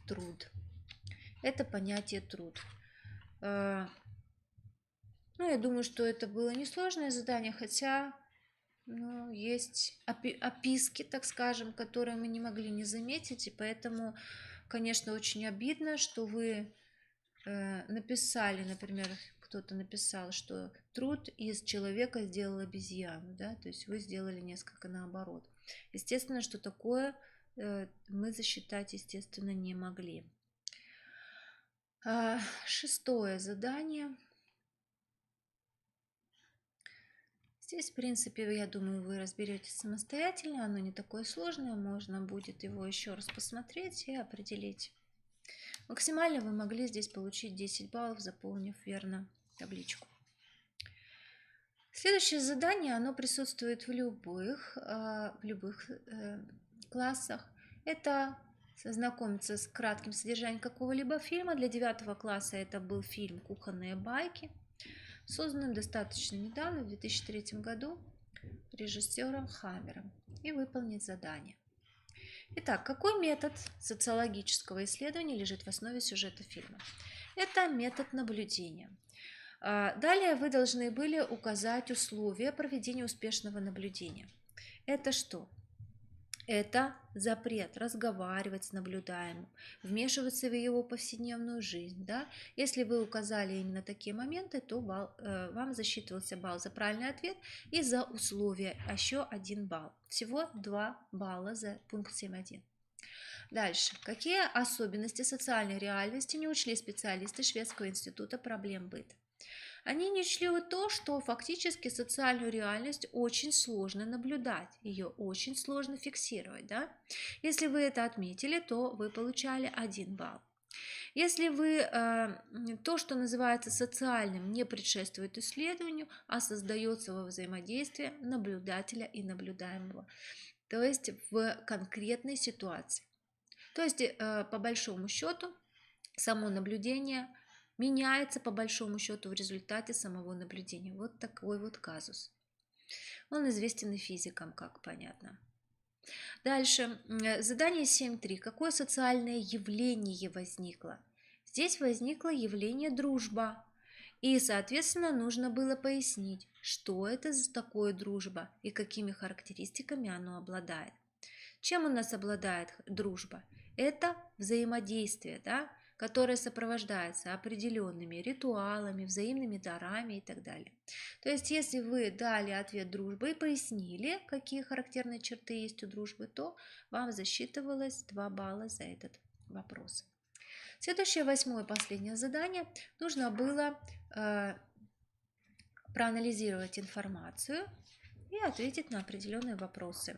труд. Это понятие труд. Ну, я думаю, что это было несложное задание, хотя есть описки, так скажем, которые мы не могли не заметить, и поэтому, конечно, очень обидно, что вы написали, например, кто-то написал, что труд из человека сделал обезьяну, да, то есть вы сделали несколько наоборот. Естественно, что такое мы засчитать, естественно, не могли. 6-е задание. Здесь, в принципе, я думаю, вы разберетесь самостоятельно, оно не такое сложное, можно будет его еще раз посмотреть и определить. Максимально вы могли здесь получить 10 баллов, заполнив верно табличку. Следующее задание, оно присутствует в любых классах. Это знакомиться с кратким содержанием какого-либо фильма. Для 9 класса это был фильм «Кухонные байки», созданным достаточно недавно, в 2003 году, режиссером Хаммером, и выполнить задание. Итак, какой метод социологического исследования лежит в основе сюжета фильма? Это метод наблюдения. Далее вы должны были указать условия проведения успешного наблюдения. Это что? Это запрет разговаривать с наблюдаемым, вмешиваться в его повседневную жизнь. Да? Если вы указали именно такие моменты, то вам засчитывался балл за правильный ответ и за условия еще 1 балл. Всего 2 балла за пункт 7.1. Дальше. Какие особенности социальной реальности не учли специалисты Шведского института проблем быта? Они не учли то, что фактически социальную реальность очень сложно наблюдать, ее очень сложно фиксировать. Да? Если вы это отметили, то вы получали 1 балл. Если вы то, что называется социальным, не предшествует исследованию, а создается во взаимодействии наблюдателя и наблюдаемого, то есть в конкретной ситуации. То есть по большому счету само наблюдение меняется по большому счету в результате самого наблюдения. Вот такой вот казус. Он известен и физикам, как понятно. Дальше. Задание 7.3. Какое социальное явление возникло? Здесь возникло явление дружба. И, соответственно, нужно было пояснить, что это за такое дружба и какими характеристиками оно обладает. Чем у нас обладает дружба? Это взаимодействие, да, которое сопровождается определенными ритуалами, взаимными дарами и так далее. То есть, если вы дали ответ дружбы и пояснили, какие характерные черты есть у дружбы, то вам засчитывалось 2 балла за этот вопрос. Следующее, 8-е, последнее задание. Нужно было проанализировать информацию и ответить на определенные вопросы.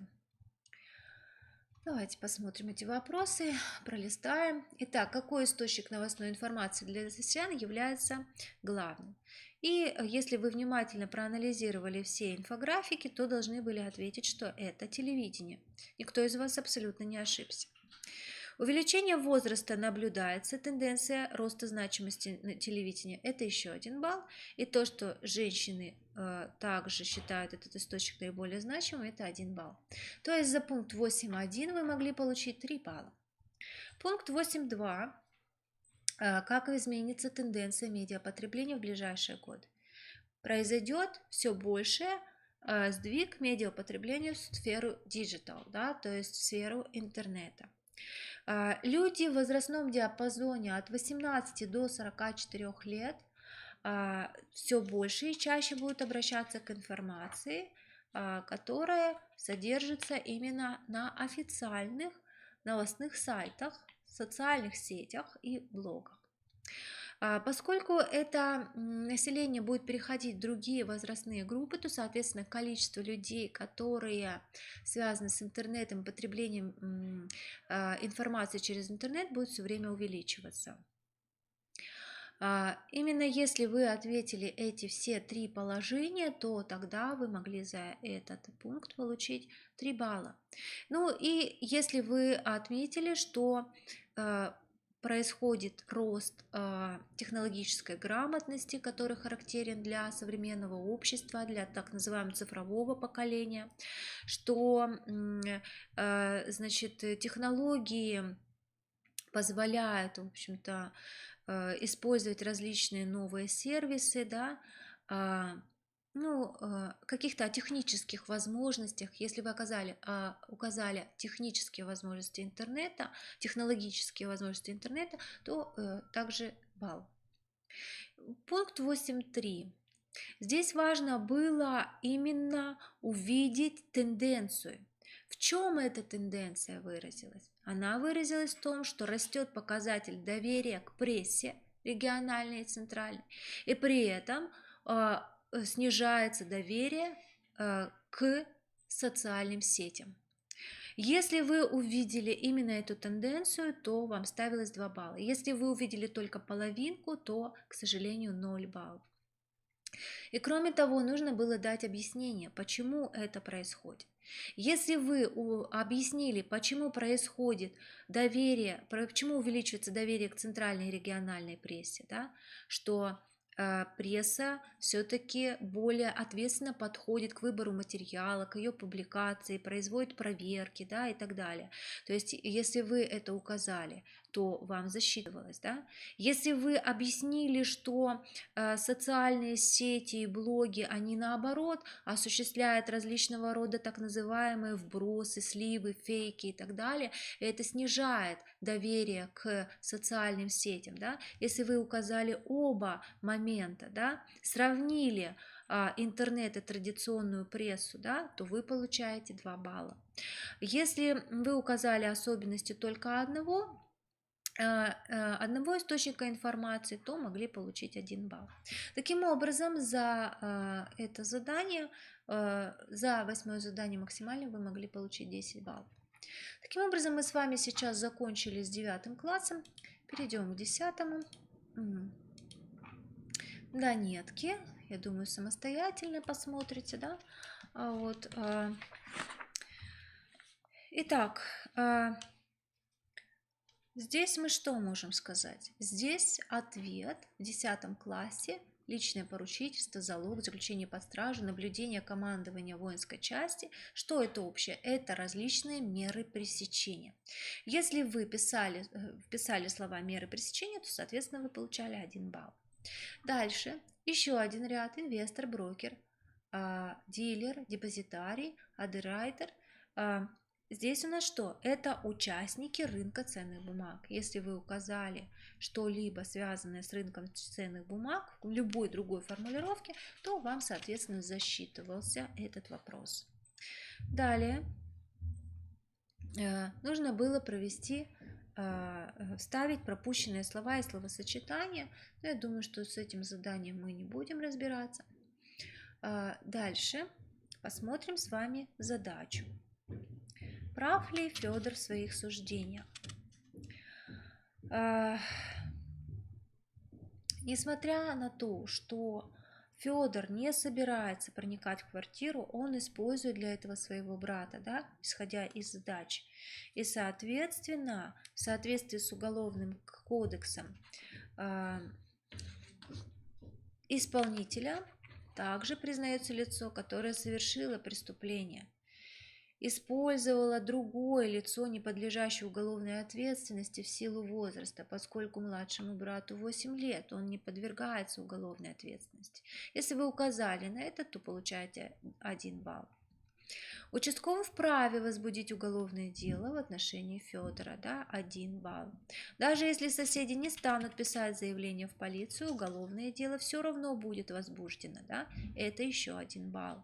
Давайте посмотрим эти вопросы, пролистаем. Итак, какой источник новостной информации для россиян является главным? И если вы внимательно проанализировали все инфографики, то должны были ответить, что это телевидение. Никто из вас абсолютно не ошибся. Увеличение возраста наблюдается, тенденция роста значимости телевидения – это еще 1 балл. И то, что женщины также считают этот источник наиболее значимым, это 1 балл. То есть за пункт 8.1 вы могли получить 3 балла. Пункт 8.2. Как изменится тенденция медиапотребления в ближайшие годы? Произойдет все большее сдвиг медиапотребления в сферу digital, да, то есть в сферу интернета. Люди в возрастном диапазоне от 18 до 44 лет все больше и чаще будут обращаться к информации, которая содержится именно на официальных новостных сайтах, социальных сетях и блогах. Поскольку это население будет переходить в другие возрастные группы, то, соответственно, количество людей, которые связаны с интернетом, потреблением информации через интернет, будет все время увеличиваться. Именно если вы ответили эти все 3 положения, то тогда вы могли за этот пункт получить 3 балла. Ну и если вы отметили, что происходит рост технологической грамотности, который характерен для современного общества, для так называемого цифрового поколения, что значит, технологии позволяют, в общем-то, использовать различные новые сервисы, да, каких-то технических возможностях, если вы указали технические возможности интернета, технологические возможности интернета, то также балл. Пункт 8.3. Здесь важно было именно увидеть тенденцию. В чем эта тенденция выразилась? Она выразилась в том, что растет показатель доверия к прессе региональной и центральной, и при этом снижается доверие к социальным сетям. Если вы увидели именно эту тенденцию, то вам ставилось 2 балла. Если вы увидели только половинку, то, к сожалению, 0 баллов. И кроме того, нужно было дать объяснение, почему это происходит. Если вы объяснили, почему происходит доверие, почему увеличивается доверие к центральной и региональной прессе, да, что пресса все-таки более ответственно подходит к выбору материала, к ее публикации, производит проверки, да, и так далее. То есть, если вы это указали, то вам засчитывалось, да. Если вы объяснили, что социальные сети и блоги, они наоборот осуществляют различного рода так называемые вбросы, сливы, фейки и так далее, и это снижает доверие к социальным сетям, да. Если вы указали оба момента, да, сравнили интернет и традиционную прессу, да, то вы получаете 2 балла. Если вы указали особенности только одного источника информации, то могли получить 1 балл. Таким образом, за это задание, за 8 задание максимально вы могли получить 10 баллов. Таким образом, мы с вами сейчас закончили с 9 классом, перейдем к 10. Донетки, я думаю, самостоятельно посмотрите, да? Вот. Итак, здесь мы что можем сказать? Здесь ответ в 10 классе: личное поручительство, залог, заключение под стражу, наблюдение командования воинской части. Что это общее? Это различные меры пресечения. Если вы вписали слова меры пресечения, то, соответственно, вы получали 1 балл. Дальше еще один ряд: инвестор, брокер, дилер, депозитарий, адерайтер. Здесь у нас что? Это участники рынка ценных бумаг. Если вы указали что-либо связанное с рынком ценных бумаг в любой другой формулировке, то вам, соответственно, засчитывался этот вопрос. Далее нужно было вставить пропущенные слова и словосочетания. Но я думаю, что с этим заданием мы не будем разбираться. Дальше посмотрим с вами задачу. Прав ли Федор в своих суждениях? Несмотря на то, что Федор не собирается проникать в квартиру, он использует для этого своего брата, да, исходя из задачи. И, соответственно, в соответствии с Уголовным кодексом, исполнителя также признается лицо, которое совершило преступление. использовало другое лицо, не подлежащее уголовной ответственности в силу возраста, поскольку младшему брату 8 лет, он не подвергается уголовной ответственности. Если вы указали на это, то получаете 1 балл. Участковый вправе возбудить уголовное дело в отношении Федора, 1 балл. Даже если соседи не станут писать заявление в полицию, уголовное дело все равно будет возбуждено, это еще 1 балл.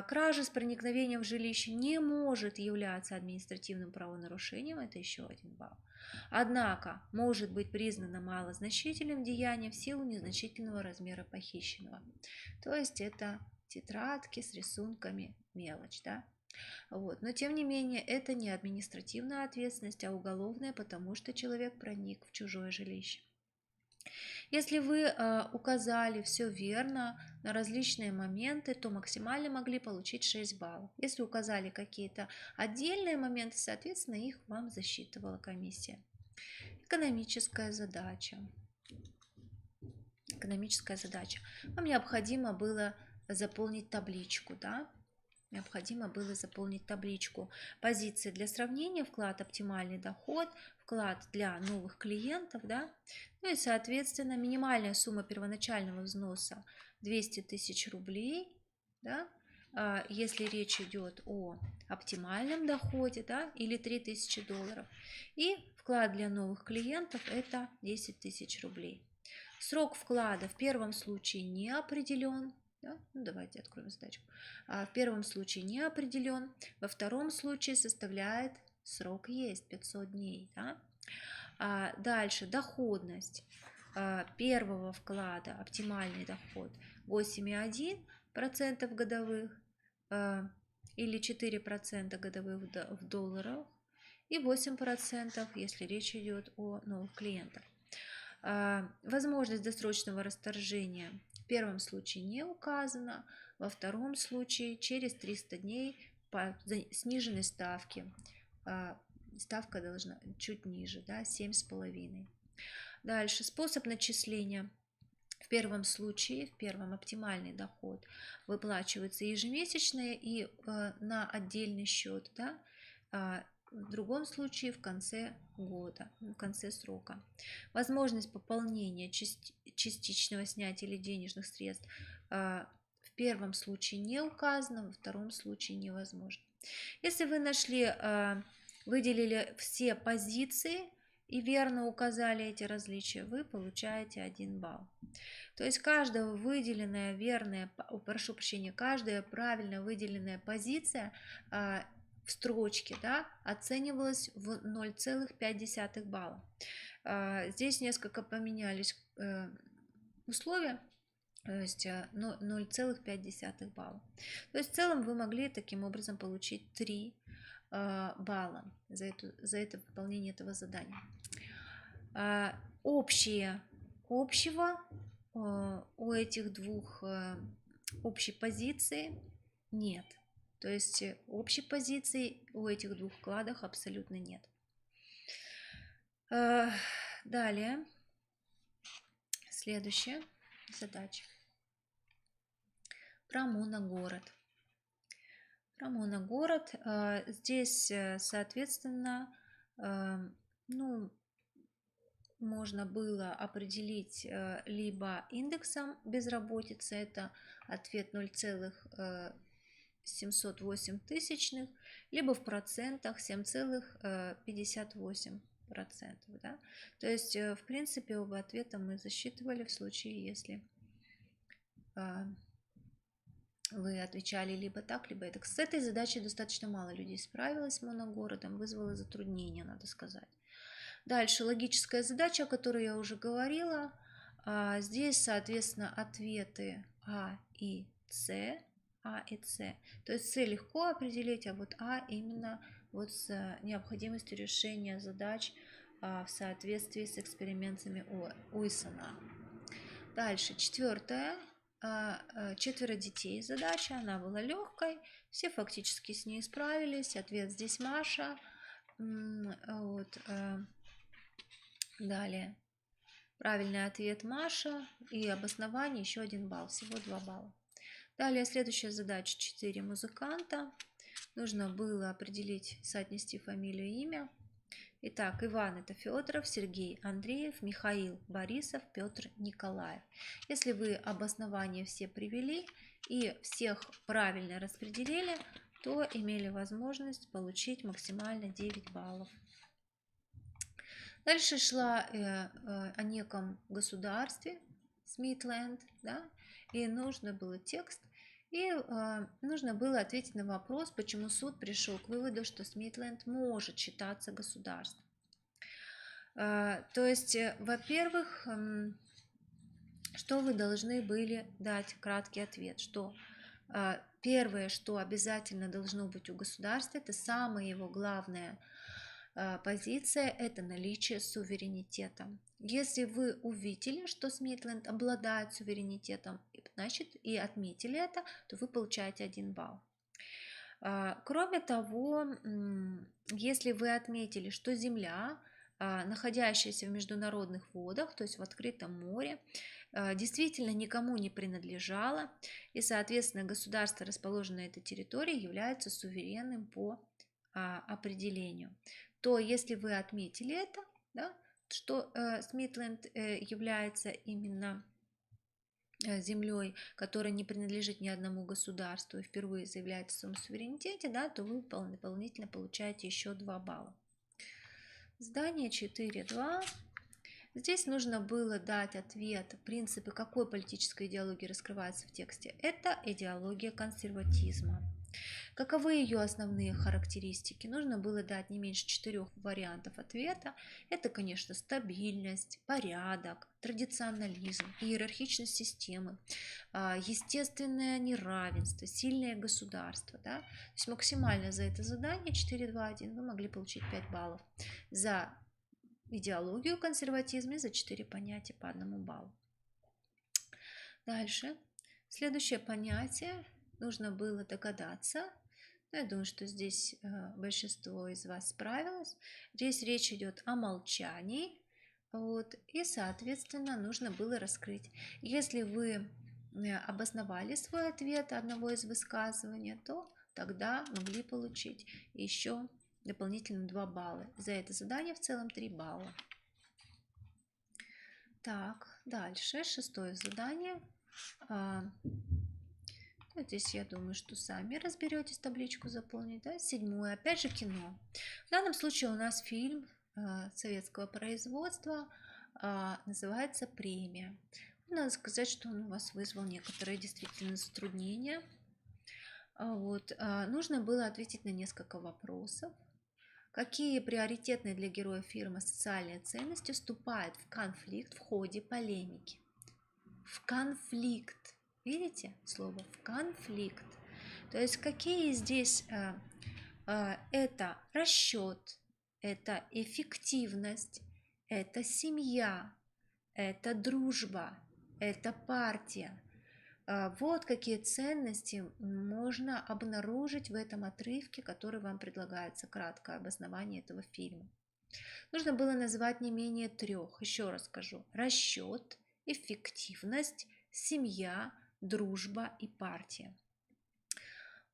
Кража с проникновением в жилище не может являться административным правонарушением, это еще 1 балл. Однако может быть признано малозначительным деянием в силу незначительного размера похищенного. То есть это тетрадки с рисунками, мелочь, Но тем не менее это не административная ответственность, а уголовная, потому что человек проник в чужое жилище. Если вы указали все верно на различные моменты, то максимально могли получить 6 баллов. Если указали какие-то отдельные моменты, соответственно, их вам засчитывала комиссия. Экономическая задача. Экономическая задача. Вам необходимо было заполнить табличку, Необходимо было заполнить табличку. Позиции для сравнения, вклад оптимальный доход, вклад для новых клиентов, Ну и, соответственно, минимальная сумма первоначального взноса 200 тысяч рублей, если речь идет о оптимальном доходе, или 3000 долларов. И вклад для новых клиентов это 10 тысяч рублей. Срок вклада в первом случае не определен. Давайте откроем задачку. В первом случае не определен, во втором случае составляет срок есть 500 дней. Дальше доходность первого вклада, оптимальный доход 8,1% годовых или 4% годовых в долларах и 8%, если речь идет о новых клиентах. Возможность досрочного расторжения в первом случае не указана, во втором случае через 300 дней по сниженной ставке. Ставка должна чуть ниже, 7,5. Дальше способ начисления. В первом случае, в первом оптимальный доход выплачивается ежемесячно и на отдельный счет, в другом случае в конце года, в конце срока. Возможность пополнения частичного снятия или денежных средств в первом случае не указано, во втором случае невозможно. Если вы выделили все позиции и верно указали эти различия, вы получаете 1 балл. То есть каждая каждая правильно выделенная позиция в строчке оценивалась в 0,5 балла. Здесь несколько поменялись условия, то есть 0,5 балла. То есть в целом вы могли таким образом получить 3 балла за это выполнение этого задания. Общего у этих двух общей позиции нет. То есть общей позиции у этих двух вкладов абсолютно нет. Далее, следующая задача. Про моногород. Про моногород. Здесь, соответственно, можно было определить либо индексом безработицы, это ответ 0,708 тысячных, либо в процентах 7,58%. То есть, в принципе, оба ответа мы засчитывали в случае, если вы отвечали либо так, либо это. С этой задачей достаточно мало людей справилось с моногородом, вызвало затруднения, надо сказать. Дальше логическая задача, о которой я уже говорила. Здесь, соответственно, ответы А и С. То есть С легко определить, а вот А именно с необходимостью решения задач в соответствии с экспериментами Уйсона. Дальше, четвертая. 4 детей задача, она была легкой, все фактически с ней справились. Ответ здесь Маша. Далее. Правильный ответ Маша и обоснование еще 1 балл, всего 2 балла. Далее следующая задача 4 музыканта. нужно было определить, соотнести фамилию и имя. Итак, Иван — это Федоров, Сергей — Андреев, Михаил — Борисов, Петр — Николаев. Если вы обоснования все привели и всех правильно распределили, то имели возможность получить максимально 9 баллов. Дальше шла о неком государстве, Смитленд, да, и нужно было текст, и нужно было ответить на вопрос, почему суд пришел к выводу, что Смитленд может считаться государством. То есть, во-первых, что вы должны были дать краткий ответ, что первое, что обязательно должно быть у государства, это самая его главная позиция, это наличие суверенитета. Если вы увидели, что Смитленд обладает суверенитетом, значит, и отметили это, то вы получаете 1 балл. Кроме того, если вы отметили, что земля, находящаяся в международных водах, то есть в открытом море, действительно никому не принадлежала, и, соответственно, государство, расположенное на этой территории, является суверенным по определению, то если вы отметили это, да, что Смитленд является именно землей, которая не принадлежит ни одному государству и впервые заявляет о своем суверенитете, да, то вы дополнительно получаете еще 2 балла. Задание 4.2. Здесь нужно было дать ответ, принципы какой политической идеологии раскрываются в тексте. Это идеология консерватизма. Каковы ее основные характеристики? Нужно было дать не меньше 4 вариантов ответа. Это, конечно, стабильность, порядок, традиционализм, иерархичность системы, естественное неравенство, сильное государство. Да? То есть максимально за это задание 4.2.1 вы могли получить 5 баллов. За идеологию консерватизма и за 4 понятия по 1 баллу. Дальше. Следующее понятие нужно было догадаться. Я думаю, что здесь большинство из вас справилось. Здесь речь идет о молчании. Вот, и, соответственно, нужно было раскрыть. Если вы обосновали свой ответ одного из высказываний, то тогда могли получить еще дополнительно 2 балла. За это задание в целом 3 балла. Так, дальше 6-е задание. Здесь я думаю, что сами разберетесь, табличку заполнить. Да? 7-е, опять же, кино. В данном случае у нас фильм советского производства, называется «Премия». Надо сказать, что он у вас вызвал некоторые действительно затруднения. Вот. Нужно было ответить на несколько вопросов. Какие приоритетные для героя фильма социальные ценности вступают в конфликт в ходе полемики? В конфликт. Видите слово «в конфликт»? То есть какие здесь это расчет, это эффективность, это семья, это дружба, это партия. Вот какие ценности можно обнаружить в этом отрывке, который вам предлагается, краткое обоснование этого фильма. Нужно было назвать не менее 3. Еще раз скажу. Расчет, эффективность, семья, дружба и партия.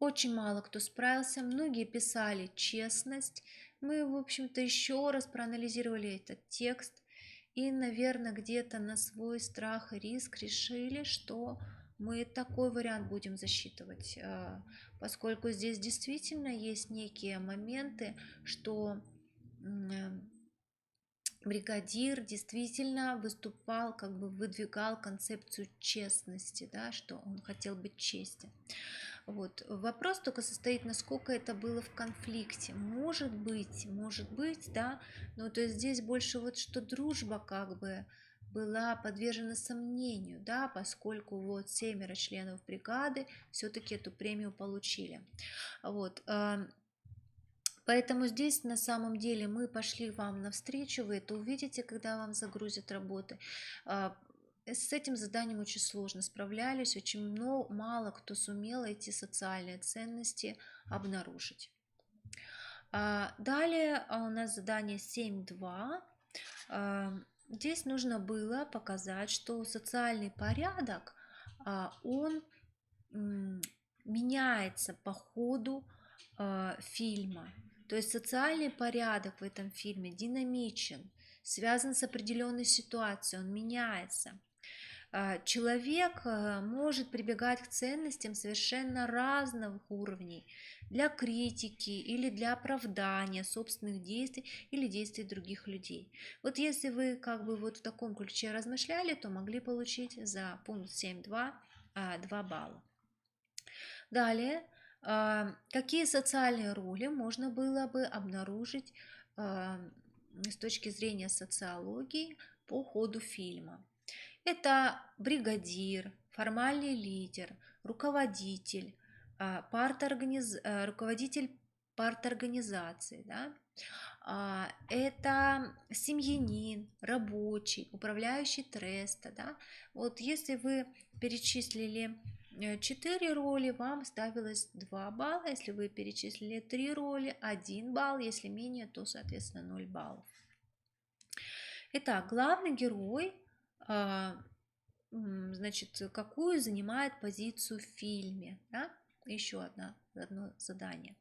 Очень мало кто справился, многие писали честность. Мы, в общем-то, еще раз проанализировали этот текст и, наверное, где-то на свой страх и риск решили, что мы такой вариант будем засчитывать, поскольку здесь действительно есть некие моменты, что бригадир действительно выступал, как бы выдвигал концепцию честности, да, что он хотел быть честен. Вот. Вопрос только состоит, насколько это было в конфликте. Может быть, да, но то есть здесь больше вот что дружба как бы была подвержена сомнению, да, поскольку вот 7 членов бригады все-таки эту премию получили. Вот. Поэтому здесь на самом деле мы пошли вам навстречу, вы это увидите, когда вам загрузят работы. С этим заданием очень сложно справлялись, очень мало кто сумел эти социальные ценности обнаружить. Далее у нас задание 7.2. Здесь нужно было показать, что социальный порядок, он меняется по ходу фильма. То есть социальный порядок в этом фильме динамичен, связан с определенной ситуацией, он меняется. Человек может прибегать к ценностям совершенно разных уровней для критики или для оправдания собственных действий или действий других людей. Вот если вы как бы вот в таком ключе размышляли, то могли получить за пункт 7.2 2 балла. Далее, какие социальные роли можно было бы обнаружить с точки зрения социологии по ходу фильма? Это бригадир, формальный лидер, руководитель, руководитель парторганизации, да? Это семьянин, рабочий, управляющий треста. Да? Вот если вы перечислили 4 роли, вам ставилось 2 балла. Если вы перечислили 3 роли, 1 балл. Если менее, то, соответственно, 0 баллов. Итак, главный герой, значит, какую занимает позицию в фильме? Да? Еще одно задание.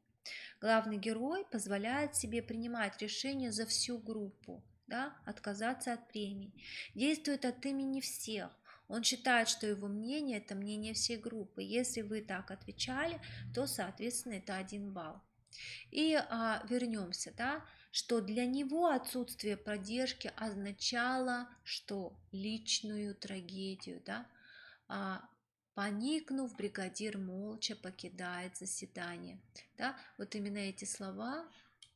Главный герой позволяет себе принимать решения за всю группу, да, отказаться от премий, действует от имени всех. Он считает, что его мнение – это мнение всей группы. Если вы так отвечали, то, соответственно, это 1 балл. И вернемся, да, что для него отсутствие поддержки означало, что личную трагедию, да, поникнув, бригадир молча покидает заседание. Да? Вот именно эти слова,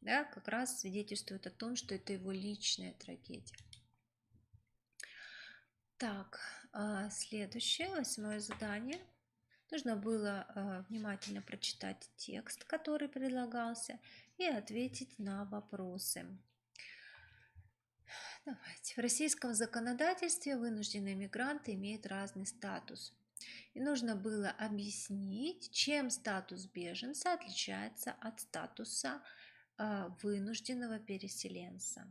да, как раз свидетельствуют о том, что это его личная трагедия. Так, следующее, 8 задание. Нужно было внимательно прочитать текст, который предлагался, и ответить на вопросы. Давайте. В российском законодательстве вынужденные мигранты имеют разный статус. И нужно было объяснить, чем статус беженца отличается от статуса вынужденного переселенца.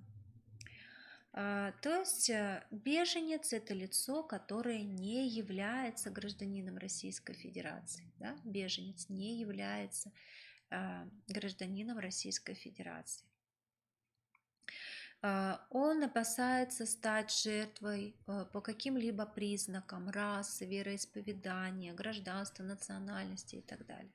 То есть беженец – это лицо, которое не является гражданином Российской Федерации. Да? Беженец не является гражданином Российской Федерации. Он опасается стать жертвой по каким-либо признакам расы, вероисповедания, гражданства, национальности и так далее.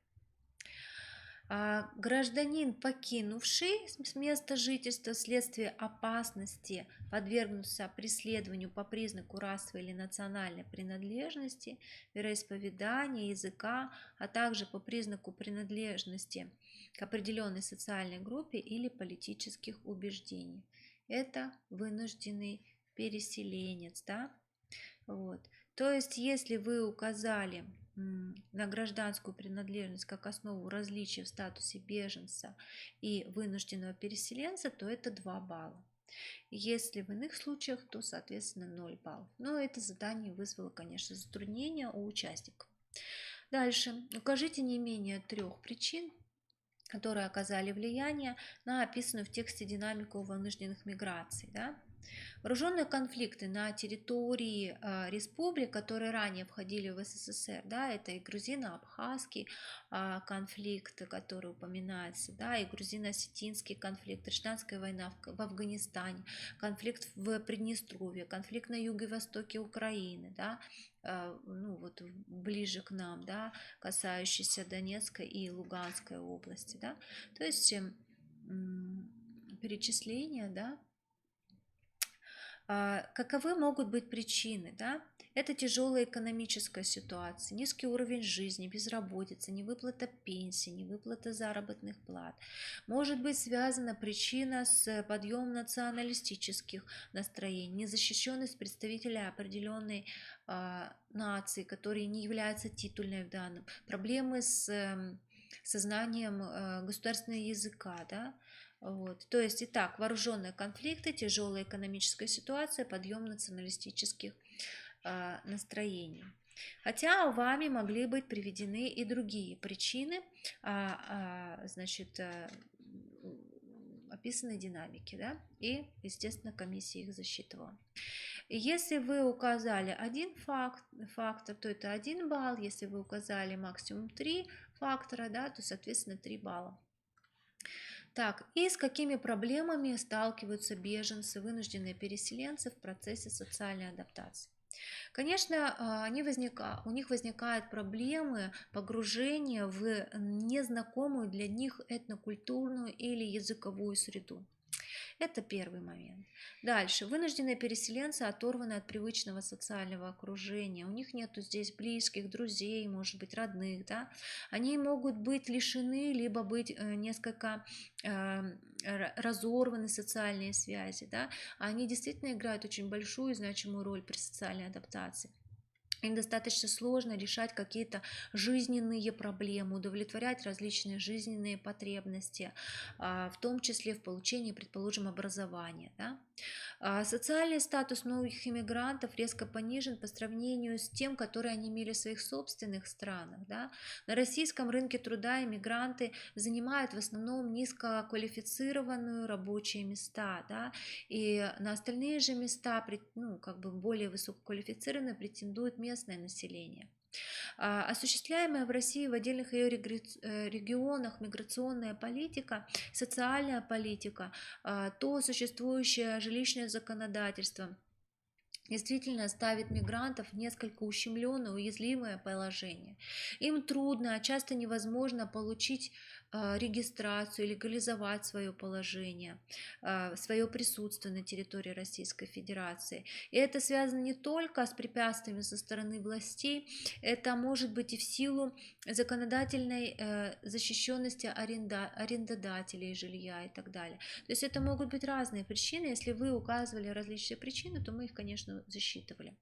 Гражданин, покинувший место жительства вследствие опасности подвергнуться преследованию по признаку расовой или национальной принадлежности, вероисповедания, языка, а также по признаку принадлежности к определенной социальной группе или политических убеждений. Это вынужденный переселенец, да? Вот. То есть, если вы указали на гражданскую принадлежность как основу различия в статусе беженца и вынужденного переселенца, то это 2 балла. Если в иных случаях, то, соответственно, 0 баллов. Но это задание вызвало, конечно, затруднения у участников. Дальше. Укажите не менее 3 причин, которые оказали влияние на описанную в тексте динамику вынужденных миграций. Да? Вооруженные конфликты на территории республик, которые ранее входили в СССР, да, это и грузино-абхазский конфликт, который упоминается, да, и грузино-осетинский конфликт, гражданская война в Афганистане, конфликт в Приднестровье, конфликт на юго-востоке Украины, да, ну вот ближе к нам, да, касающийся Донецкой и Луганской области, да, то есть перечисление, да. Каковы могут быть причины? Да? Это тяжелая экономическая ситуация, низкий уровень жизни, безработица, невыплата пенсий, невыплата заработных плат. Может быть связана причина с подъемом националистических настроений, незащищенность представителя определенной нации, которые не являются титульной в данном, проблемы с сознанием государственного языка, да? Вот. То есть, итак, вооруженные конфликты, тяжелая экономическая ситуация, подъем националистических настроений. Хотя вами могли быть приведены и другие причины, значит, описанной динамики, да? И, естественно, комиссия их засчитывала. Если вы указали один фактор, то это 1 балл. Если вы указали максимум 3 фактора, да, то, соответственно, 3 балла. Так, и с какими проблемами сталкиваются беженцы, вынужденные переселенцы в процессе социальной адаптации? Конечно, у них возникают проблемы погружения в незнакомую для них этнокультурную или языковую среду. Это первый момент. Дальше. Вынужденные переселенцы оторваны от привычного социального окружения. У них нету здесь близких, друзей, может быть, родных. Да? Они могут быть лишены, либо быть несколько разорваны социальные связи. Да? Они действительно играют очень большую и значимую роль при социальной адаптации. Им достаточно сложно решать какие-то жизненные проблемы, удовлетворять различные жизненные потребности, в том числе в получении, предположим, образования. Да? Социальный статус многих иммигрантов резко понижен по сравнению с тем, который они имели в своих собственных странах. Да? На российском рынке труда иммигранты занимают в основном низкоквалифицированные рабочие места, да? И на остальные же места, ну, как бы более высококвалифицированные, претендует местное население. Осуществляемая в России в отдельных ее регионах миграционная политика, социальная политика, то существующее жилищное законодательство действительно ставит мигрантов в несколько ущемленное, уязвимое положение. Им трудно, а часто невозможно получить регистрацию, легализовать свое положение, свое присутствие на территории Российской Федерации. И это связано не только с препятствиями со стороны властей, это может быть и в силу законодательной защищенности арендодателей жилья и так далее. То есть это могут быть разные причины. Если вы указывали различные причины, то мы их, конечно, засчитывали.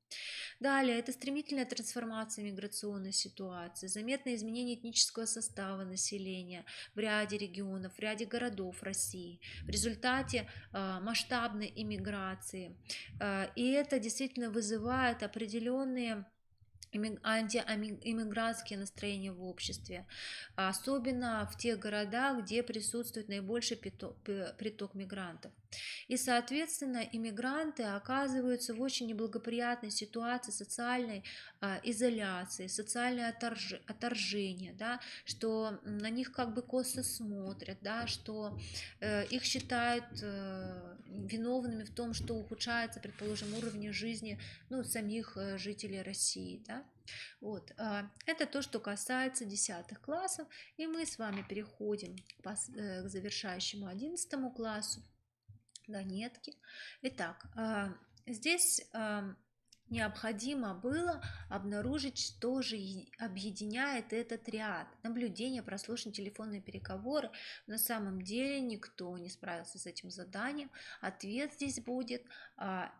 Далее, это стремительная трансформация миграционной ситуации, заметное изменение этнического состава населения в ряде регионов, в ряде городов России в результате масштабной иммиграции. И это действительно вызывает определенные антииммигрантские настроения в обществе, особенно в тех городах, где присутствует наибольший приток мигрантов. И, соответственно, иммигранты оказываются в очень неблагоприятной ситуации социальной изоляции, социальное отторжение, да, что на них как бы косо смотрят, да, что их считают виновными в том, что ухудшается, предположим, уровень жизни, ну, самих жителей России. Да. Вот. Это то, что касается 10 классов, и мы с вами переходим к завершающему 11 классу. Донетки. Итак, здесь необходимо было обнаружить, что же объединяет этот ряд. Наблюдение, прослушивание, телефонные переговоры. На самом деле никто не справился с этим заданием. Ответ здесь будет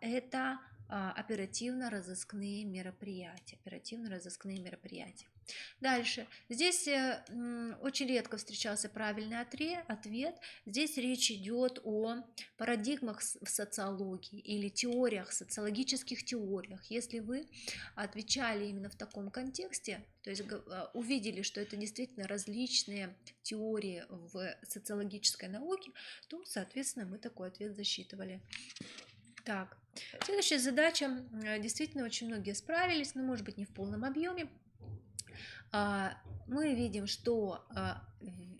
это оперативно-розыскные мероприятия. Дальше. Здесь очень редко встречался правильный ответ. Здесь речь идет о парадигмах в социологии или теориях, социологических теориях. Если вы отвечали именно в таком контексте, то есть увидели, что это действительно различные теории в социологической науке, то, соответственно, мы такой ответ засчитывали. Так, следующая задача. Действительно, очень многие справились, но, может быть, не в полном объеме. Мы видим, что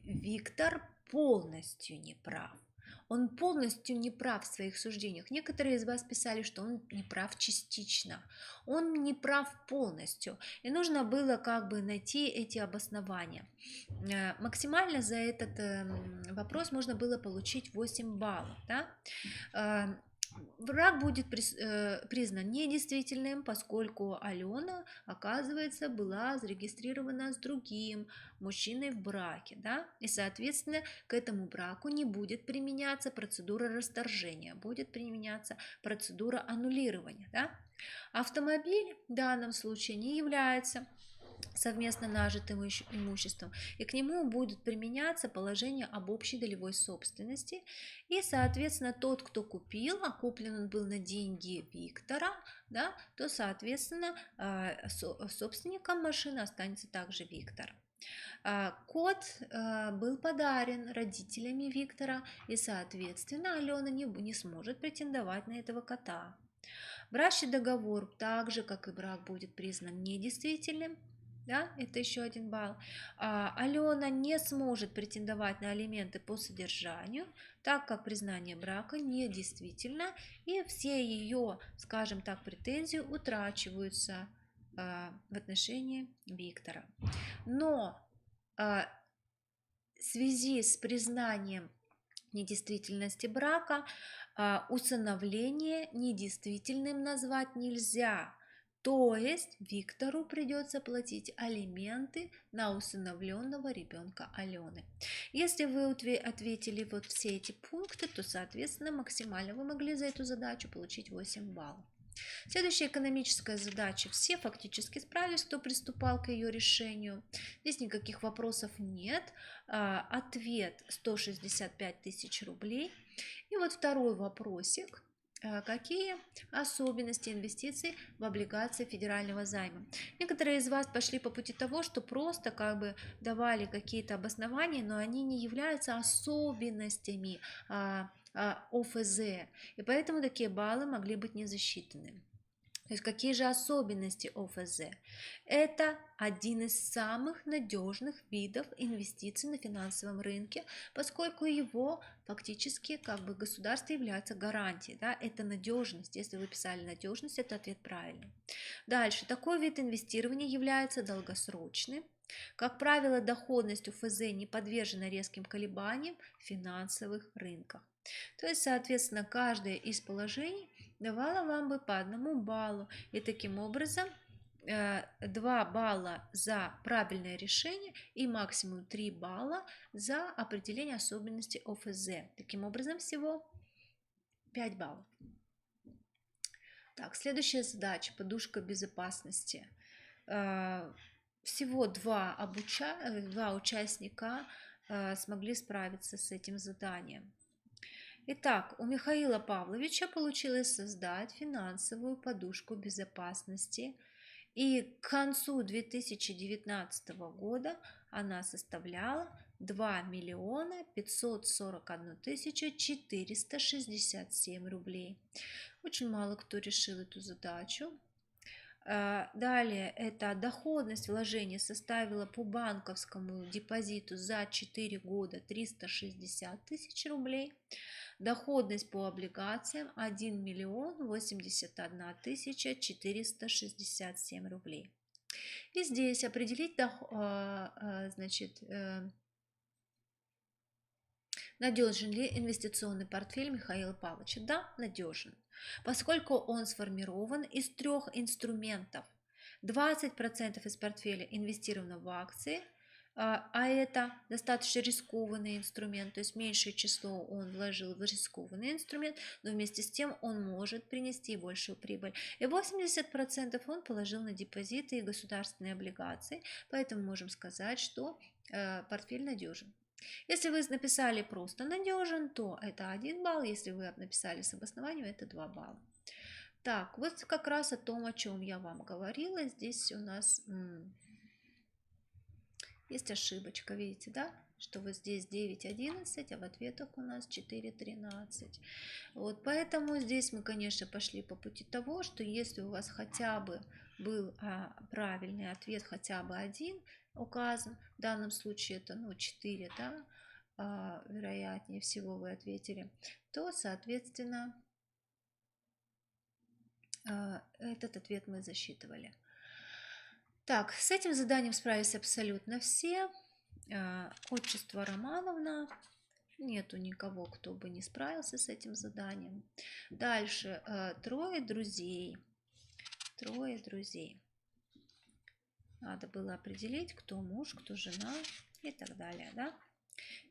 Виктор полностью не прав. Он полностью не прав в своих суждениях. Некоторые из вас писали, что он не прав частично. Он не прав полностью. И нужно было как бы найти эти обоснования. Максимально за этот вопрос можно было получить 8 баллов. Да? Брак будет признан недействительным, поскольку Алена, оказывается, была зарегистрирована с другим мужчиной в браке, да? И, соответственно, к этому браку не будет применяться процедура расторжения, будет применяться процедура аннулирования, да? Автомобиль в данном случае не является совместно нажитым имуществом, и к нему будет применяться положение об общей долевой собственности, и, соответственно, тот, кто купил, а куплен он был на деньги Виктора, да, то, соответственно, собственником машины останется также Виктор. Кот был подарен родителями Виктора, и, соответственно, Алена не сможет претендовать на этого кота. Брачный договор, так же как и брак, будет признан недействительным. Да, это еще 1 балл. Алена не сможет претендовать на алименты по содержанию, так как признание брака недействительно, и все ее, скажем так, претензии утрачиваются в отношении Виктора. Но в связи с признанием недействительности брака усыновление недействительным назвать нельзя. То есть Виктору придется платить алименты на усыновленного ребенка Алены. Если вы ответили вот все эти пункты, то, соответственно, максимально вы могли за эту задачу получить 8 баллов. Следующая экономическая задача. Все фактически справились, кто приступал к ее решению. Здесь никаких вопросов нет. Ответ 165 тысяч рублей. И вот второй вопросик. Какие особенности инвестиций в облигации федерального займа? Некоторые из вас пошли по пути того, что просто как бы давали какие-то обоснования, но они не являются особенностями ОФЗ, и поэтому такие баллы могли быть не засчитаны. То есть какие же особенности ОФЗ? Это один из самых надежных видов инвестиций на финансовом рынке, поскольку его фактически как бы государство является гарантией. Да? Это надежность. Если вы писали надежность, это ответ правильный. Дальше. Такой вид инвестирования является долгосрочным. Как правило, доходность ОФЗ не подвержена резким колебаниям в финансовых рынках. То есть, соответственно, каждое из положений давало вам бы по 1 баллу. И таким образом 2 балла за правильное решение и максимум 3 балла за определение особенностей ОФЗ. Таким образом, всего 5 баллов. Так, следующая задача. Подушка безопасности. Всего 2 участника смогли справиться с этим заданием. Итак, у Михаила Павловича получилось создать финансовую подушку безопасности, и к концу 2019 года она составляла 2 миллиона 541 тысяча 467 рублей. Очень мало кто решил эту задачу. Далее, это доходность вложений составила по банковскому депозиту за 4 года 360 тысяч рублей. Доходность по облигациям 1 миллион 81 тысяча 467 рублей. И здесь определить, надежен ли инвестиционный портфель Михаила Павловича. Да, надежен, поскольку он сформирован из 3 инструментов. 20% из портфеля инвестировано в акции, а это достаточно рискованный инструмент, то есть меньшее число он вложил в рискованный инструмент, но вместе с тем он может принести большую прибыль. И 80% он положил на депозиты и государственные облигации, поэтому можем сказать, что портфель надежен. Если вы написали просто надежен, то это 1 балл, если вы написали с обоснованием, это 2 балла. Так, вот как раз о том, о чем я вам говорила. Здесь у нас есть ошибочка, видите, да? Что вот здесь 9,11, а в ответах у нас 4,13. Вот поэтому здесь мы, конечно, пошли по пути того, что если у вас хотя бы был правильный ответ, хотя бы 1 указан, в данном случае это 4, да, вероятнее всего вы ответили, то, соответственно, этот ответ мы засчитывали. Так, с этим заданием справились абсолютно все. Отчество Романовна. Нету никого, кто бы не справился с этим заданием. Дальше. 3 друзей. 3 друзей. Надо было определить, кто муж, кто жена и так далее. Да?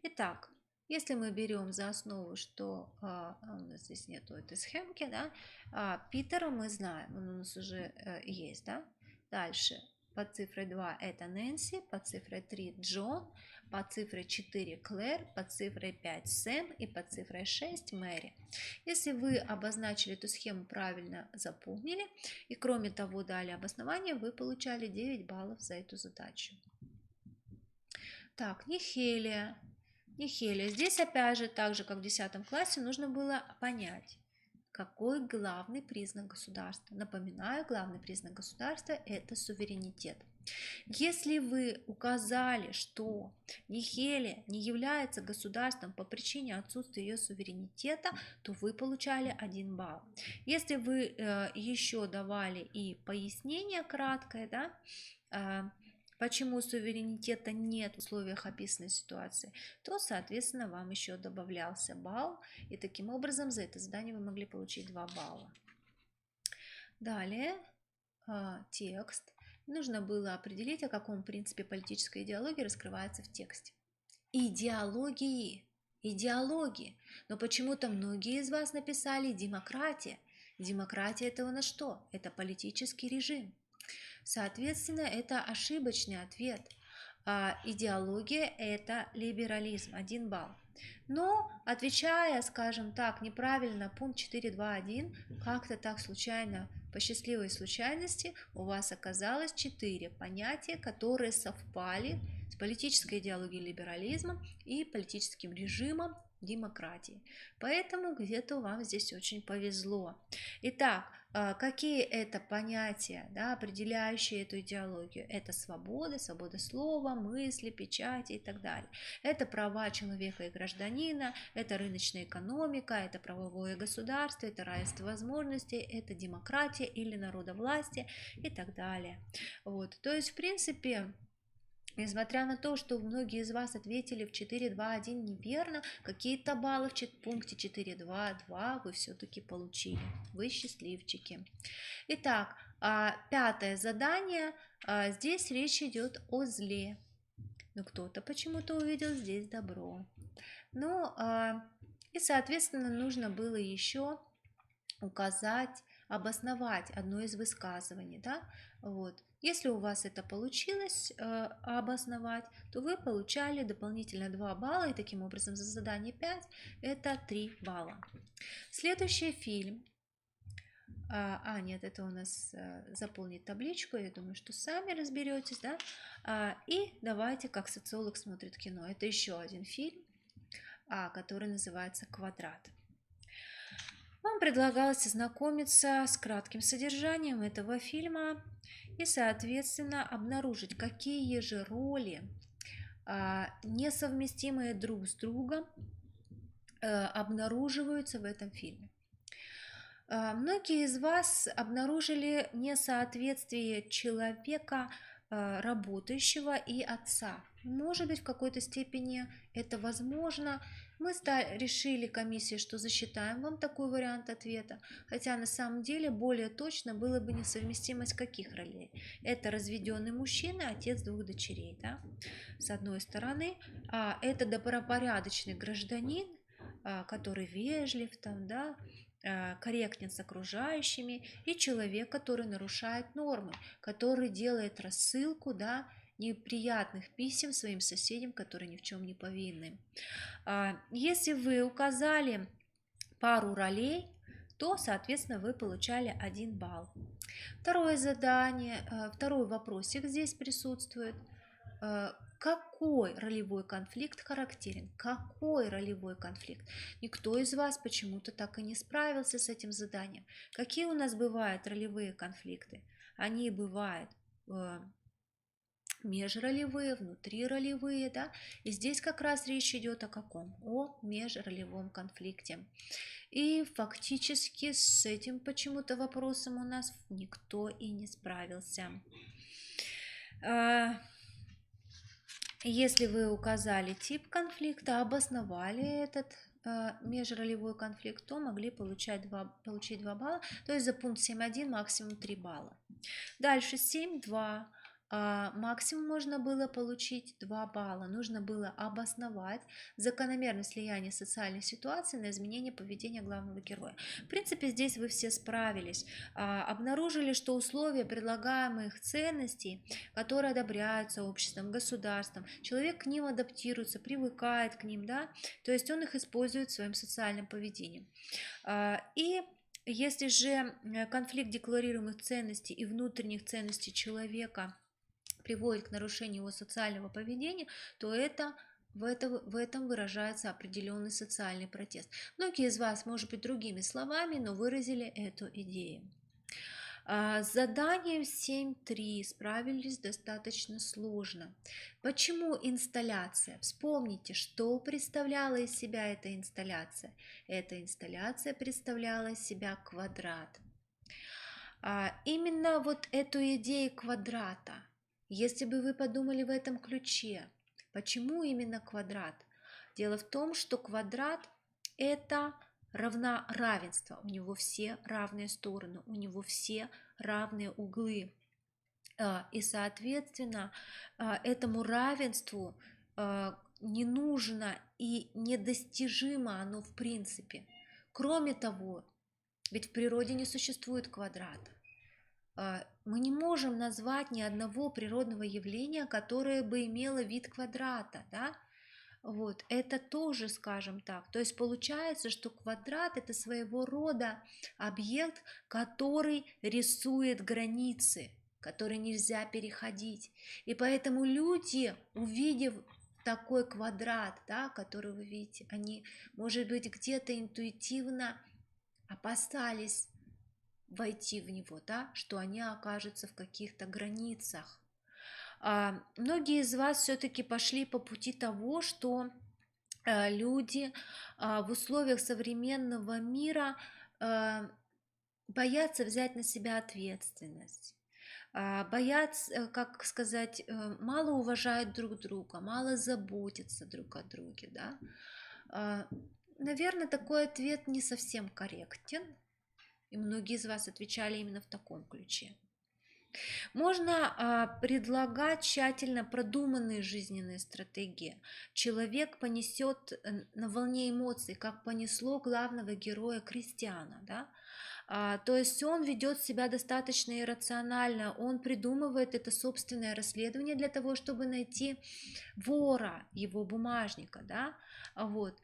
Итак, если мы берем за основу, что у нас здесь нету этой схемки, да, Питера мы знаем, он у нас уже есть. Да? Дальше. Под цифрой 2 это Нэнси, под цифрой 3 Джон, под цифрой 4 Клэр, под цифрой 5 Сэм и под цифрой 6 Мэри. Если вы обозначили эту схему правильно, запомнили, и кроме того дали обоснование, вы получали 9 баллов за эту задачу. Так, Нихелия. Нихелия. Здесь опять же, так же как в 10 классе, нужно было понять, какой главный признак государства. Напоминаю, главный признак государства – это суверенитет. Если вы указали, что Нигерия не является государством по причине отсутствия ее суверенитета, то вы получали 1 балл. Если вы еще давали и пояснение краткое, да, почему суверенитета нет в условиях описанной ситуации, то, соответственно, вам еще добавлялся балл, и таким образом за это задание вы могли получить 2 балла. Далее текст. Нужно было определить, о каком принципе политической идеологии раскрывается в тексте. Идеологии. Но почему-то многие из вас написали демократия. Демократия это у нас что? Это политический режим. Соответственно, это ошибочный ответ. Идеология это либерализм, 1 балл. Но, отвечая, скажем так, неправильно пункт 4.2.1, как-то так случайно, по счастливой случайности, у вас оказалось 4 понятия, которые совпали с политической идеологией либерализма и политическим режимом демократии. Поэтому где-то вам здесь очень повезло. Итак, какие это понятия, да, определяющие эту идеологию? Это свобода, свобода слова, мысли, печати и так далее. Это права человека и гражданина, это рыночная экономика, это правовое государство, это равенство возможностей, это демократия или народовластие и так далее. Вот. То есть, в принципе, несмотря на то, что многие из вас ответили в 4.2.1 неверно, какие-то баллы в пункте 4.2.2 вы все-таки получили. Вы счастливчики. Итак, 5-е задание. Здесь речь идет о зле. Но кто-то почему-то увидел здесь добро. Ну, и, соответственно, нужно было еще указать, обосновать одно из высказываний, да, вот. Если у вас это получилось обосновать, то вы получали дополнительно 2 балла, и таким образом за задание 5 это 3 балла. Следующий фильм. Нет, это у нас заполнить табличку, я думаю, что сами разберетесь, да. И давайте, как социолог смотрит кино. Это еще один фильм, который называется «Квадрат». Вам предлагалось ознакомиться с кратким содержанием этого фильма и, соответственно, обнаружить, какие же роли, несовместимые друг с другом, обнаруживаются в этом фильме. Многие из вас обнаружили несоответствие человека, работающего, и отца. Может быть, в какой-то степени это возможно. Мы решили комиссией, что засчитаем вам такой вариант ответа, хотя на самом деле более точно было бы несовместимость каких ролей. Это разведенный мужчина, отец 2 дочерей, да? С одной стороны, это добропорядочный гражданин, который вежлив, там, да, корректен с окружающими, и человек, который нарушает нормы, который делает рассылку, да, неприятных писем своим соседям, которые ни в чем не повинны. Если вы указали пару ролей, то, соответственно, вы получали 1 балл. Второе задание, второй вопросик здесь присутствует. Какой ролевой конфликт характерен? Какой ролевой конфликт? Никто из вас почему-то так и не справился с этим заданием. Какие у нас бывают ролевые конфликты? Они бывают межролевые, внутриролевые, да? И здесь как раз речь идет о каком? О межролевом конфликте. И фактически с этим почему-то вопросом у нас никто и не справился. Если вы указали тип конфликта, обосновали этот межролевой конфликт, то могли получить 2 балла, то есть за пункт 7.1 максимум 3 балла. Дальше 7.2. Максимум можно было получить 2 балла. Нужно было обосновать закономерность влияния социальной ситуации на изменение поведения главного героя. В принципе, здесь вы все справились. Обнаружили, что условия предлагаемых ценностей, которые одобряются обществом, государством, человек к ним адаптируется, привыкает к ним, да? То есть он их использует в своем социальном поведении. И если же конфликт декларируемых ценностей и внутренних ценностей человека приводит к нарушению его социального поведения, то в этом выражается определенный социальный протест. Многие из вас, может быть, другими словами, но выразили эту идею. С заданием 7.3 справились достаточно сложно. Почему инсталляция? Вспомните, что представляла из себя эта инсталляция. Эта инсталляция представляла из себя квадрат. Именно вот эту идею квадрата, если бы вы подумали в этом ключе, почему именно квадрат? Дело в том, что квадрат это равна равенство, у него все равные стороны, у него все равные углы. И, соответственно, этому равенству не нужно и недостижимо оно в принципе. Кроме того, ведь в природе не существует квадрата. Мы не можем назвать ни одного природного явления, которое бы имело вид квадрата, да? Вот, это тоже, скажем так. То есть получается, что квадрат это своего рода объект, который рисует границы, которые нельзя переходить. И поэтому люди, увидев такой квадрат, да, который вы видите, они, может быть, где-то интуитивно опасались войти в него, да, что они окажутся в каких-то границах. Многие из вас все-таки пошли по пути того, что люди в условиях современного мира боятся взять на себя ответственность, боятся, как сказать, мало уважают друг друга, мало заботятся друг о друге, да. Наверное, такой ответ не совсем корректен, и многие из вас отвечали именно в таком ключе. Можно предлагать тщательно продуманные жизненные стратегии. Человек понесет на волне эмоций, как понесло главного героя Кристиана, да? То есть он ведет себя достаточно иррационально, он придумывает это собственное расследование для того, чтобы найти вора его бумажника, да? Вот.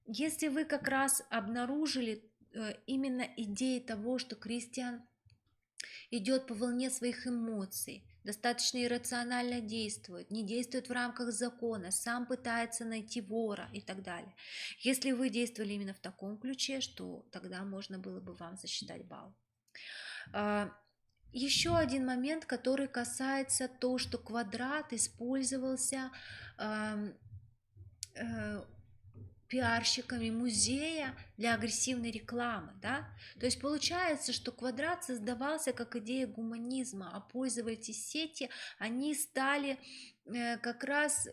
Если вы как раз обнаружили именно идеи того, что Кристиан идет по волне своих эмоций, достаточно иррационально действует, не действует в рамках закона, сам пытается найти вора и так далее. Если вы действовали именно в таком ключе, что тогда можно было бы вам засчитать балл. Еще один момент, который касается того, что квадрат использовался пиарщиками музея для агрессивной рекламы, да? То есть получается, что квадрат создавался как идея гуманизма, а пользователи сети, они стали как раз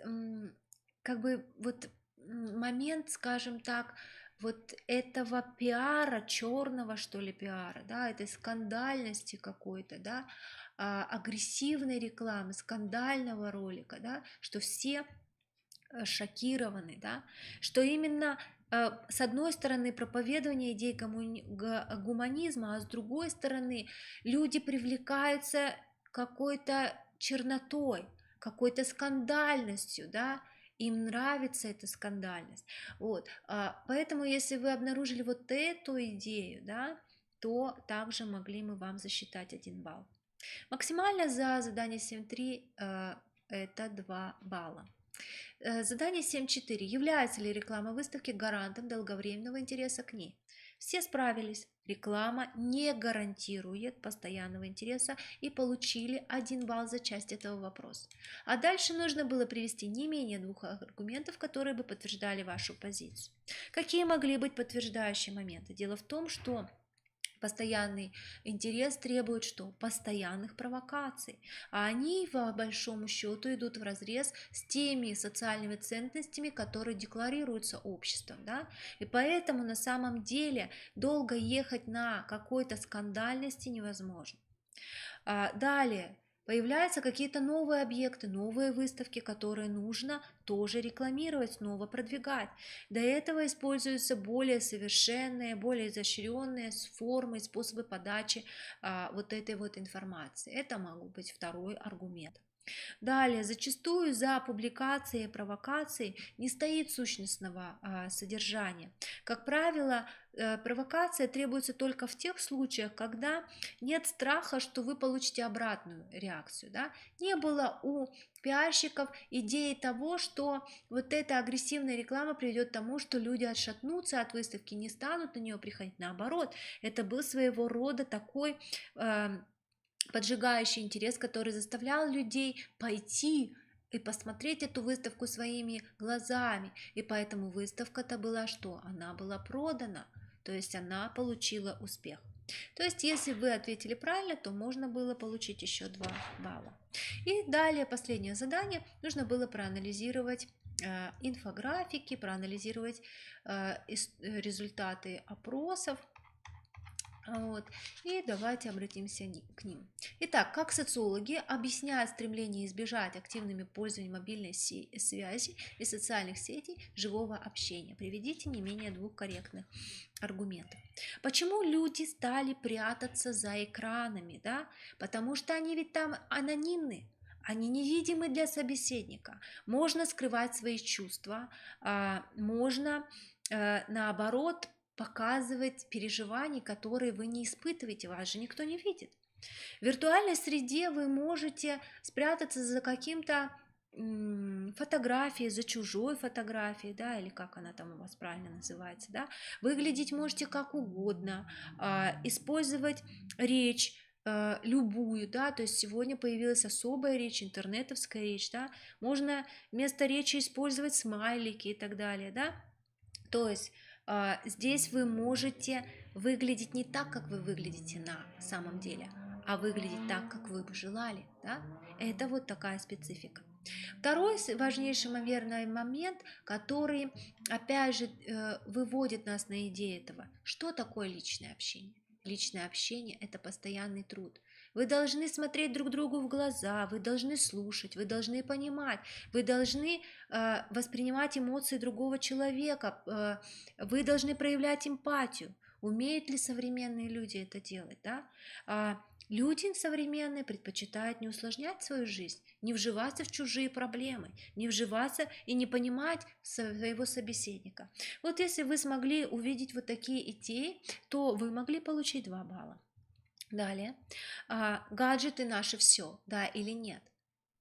как бы вот момент, скажем так, вот этого пиара, черного что ли пиара, да, этой скандальности какой-то, да, агрессивной рекламы, скандального ролика, да, что все шокированы, да, что именно с одной стороны проповедование идей гуманизма, а с другой стороны люди привлекаются какой-то чернотой, какой-то скандальностью, да, им нравится эта скандальность. Вот. Поэтому если вы обнаружили вот эту идею, да, то также могли мы вам засчитать 1 балл. Максимально за задание 7.3 это 2 балла. Задание 7.4. Является ли реклама выставки гарантом долговременного интереса к ней? Все справились. Реклама не гарантирует постоянного интереса и получили 1 балл за часть этого вопроса. А дальше нужно было привести не менее 2 аргументов, которые бы подтверждали вашу позицию. Какие могли быть подтверждающие моменты? Дело в том, что постоянный интерес требует что? Постоянных провокаций. А они, по большому счету, идут вразрез с теми социальными ценностями, которые декларируются обществом. Да? И поэтому на самом деле долго ехать на какой-то скандальности невозможно. Далее. Появляются какие-то новые объекты, новые выставки, которые нужно тоже рекламировать, снова продвигать. До этого используются более совершенные, более изощренные формы, способы подачи вот этой вот информации. Это могут быть второй аргумент. Далее, зачастую за публикацией и провокацией не стоит сущностного содержания. Как правило, провокация требуется только в тех случаях, когда нет страха, что вы получите обратную реакцию. Да? Не было у пиарщиков идеи того, что вот эта агрессивная реклама приведет к тому, что люди отшатнутся от выставки, не станут на нее приходить. Наоборот, это был своего рода такой поджигающий интерес, который заставлял людей пойти и посмотреть эту выставку своими глазами. И поэтому выставка-то была что? Она была продана, то есть она получила успех. То есть, если вы ответили правильно, то можно было получить еще 2 балла. И далее, последнее задание, нужно было проанализировать инфографики, проанализировать результаты опросов. Вот. И давайте обратимся к ним. Итак, как социологи объясняют стремление избежать активными пользованием мобильной связи и социальных сетей живого общения? Приведите не менее 2 корректных аргументов. Почему люди стали прятаться за экранами? Да? Потому что они ведь там анонимны. Они невидимы для собеседника. Можно скрывать свои чувства, можно наоборот показывать переживания, которые вы не испытываете, вас же никто не видит. В виртуальной среде вы можете спрятаться за каким-то фотографией, за чужой фотографией, да, или как она там у вас правильно называется, да, выглядеть можете как угодно, использовать речь любую, да, то есть сегодня появилась особая речь, интернетовская речь, да, можно вместо речи использовать смайлики и так далее, да, то есть здесь вы можете выглядеть не так, как вы выглядите на самом деле, а выглядеть так, как вы бы желали. Да? Это вот такая специфика. Второй важнейший, наверное, момент, который, опять же, выводит нас на идею этого. Что такое личное общение? Личное общение – это постоянный труд. Вы должны смотреть друг другу в глаза, вы должны слушать, вы должны понимать, вы должны воспринимать эмоции другого человека, вы должны проявлять эмпатию. Умеют ли современные люди это делать? Да? Люди современные предпочитают не усложнять свою жизнь, не вживаться в чужие проблемы, не вживаться и не понимать своего собеседника. Вот если вы смогли увидеть вот такие идеи, то вы могли получить 2 балла. Далее, гаджеты наши все, да или нет?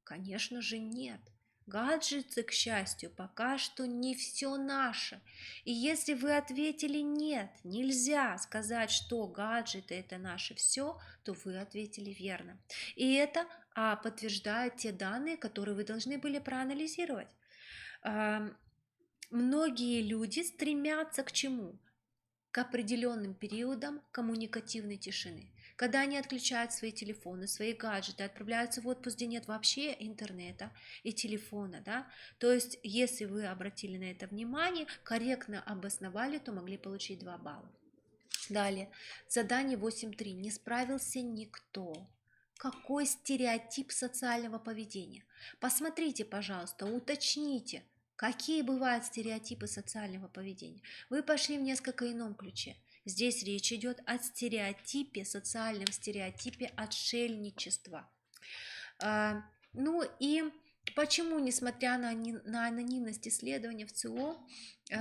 Конечно же нет. Гаджеты, к счастью, пока что не все наше. И если вы ответили нет, нельзя сказать, что гаджеты это наше все, то вы ответили верно. И это подтверждают те данные, которые вы должны были проанализировать. Многие люди стремятся к чему? К определенным периодам коммуникативной тишины. Когда они отключают свои телефоны, свои гаджеты, отправляются в отпуск, где нет вообще интернета и телефона, да, то есть если вы обратили на это внимание, корректно обосновали, то могли получить 2 балла. Далее, задание 8.3. Не справился никто. Какой стереотип социального поведения? Посмотрите, пожалуйста, уточните, какие бывают стереотипы социального поведения. Вы пошли в несколько ином ключе. Здесь речь идет о стереотипе, социальном стереотипе отшельничества. Ну и почему, несмотря на анонимность исследования в ЦИО,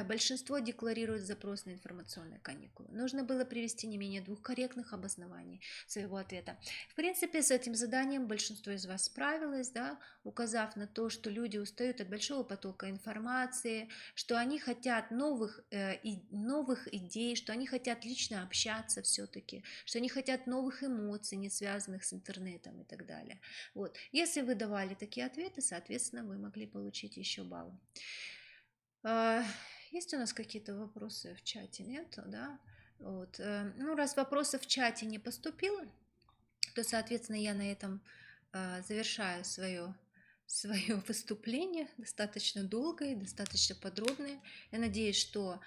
большинство декларирует запрос на информационные каникулы? Нужно было привести не менее 2 корректных обоснований своего ответа. В принципе, с этим заданием большинство из вас справилось, да, указав на то, что люди устают от большого потока информации, что они хотят новых идей, что они хотят лично общаться все-таки, что они хотят новых эмоций, не связанных с интернетом и так далее. Вот. Если вы давали такие ответы, соответственно, вы могли получить еще баллы. Есть у нас какие-то вопросы в чате? Нет, да? Вот. Ну, раз вопросов в чате не поступило, то, соответственно, я на этом завершаю свое выступление, достаточно долгое, достаточно подробное. Я надеюсь, что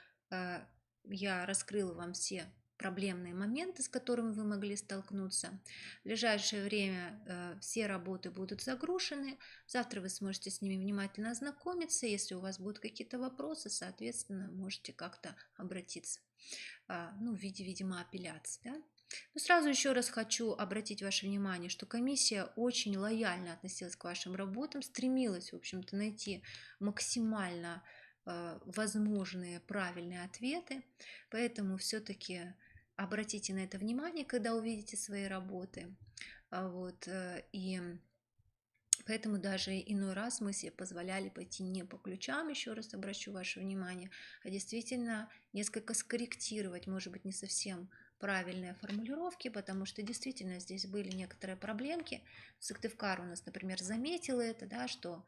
я раскрыла вам все проблемные моменты, с которыми вы могли столкнуться. В ближайшее время все работы будут загружены. Завтра вы сможете с ними внимательно ознакомиться. Если у вас будут какие-то вопросы, соответственно, можете как-то обратиться, ну, в виде, видимо, апелляции. Да? Но сразу еще раз хочу обратить ваше внимание, что комиссия очень лояльно относилась к вашим работам, стремилась, в общем-то, найти максимально возможные правильные ответы, поэтому все-таки обратите на это внимание, когда увидите свои работы. Вот, и поэтому даже иной раз мы себе позволяли пойти не по ключам, еще раз обращу ваше внимание, а действительно несколько скорректировать, может быть, не совсем правильные формулировки, потому что действительно здесь были некоторые проблемки. Сыктывкар у нас, например, заметила это, да, что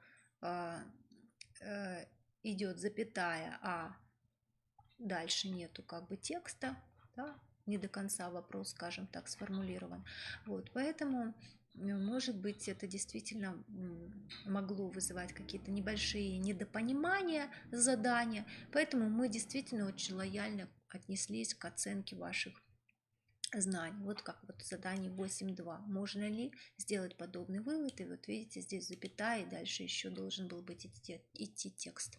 идет запятая, а дальше нету как бы текста, да, не до конца вопрос, скажем так, сформулирован. Вот, поэтому, может быть, это действительно могло вызывать какие-то небольшие недопонимания задания, поэтому мы действительно очень лояльно отнеслись к оценке ваших знаний. Вот как вот задание 8.2. Можно ли сделать подобный вывод? И вот видите, здесь запятая, и дальше еще должен был быть идти текст.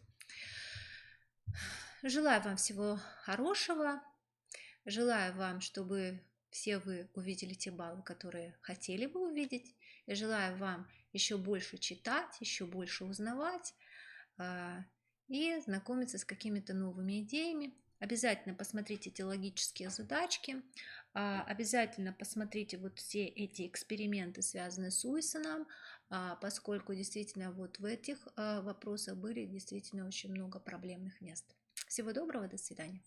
Желаю вам всего хорошего. Желаю вам, чтобы все вы увидели те баллы, которые хотели бы увидеть. Я желаю вам еще больше читать, еще больше узнавать и знакомиться с какими-то новыми идеями. Обязательно посмотрите эти логические задачки. Обязательно посмотрите вот все эти эксперименты, связанные с Уйсоном, поскольку действительно вот в этих вопросах были действительно очень много проблемных мест. Всего доброго, до свидания.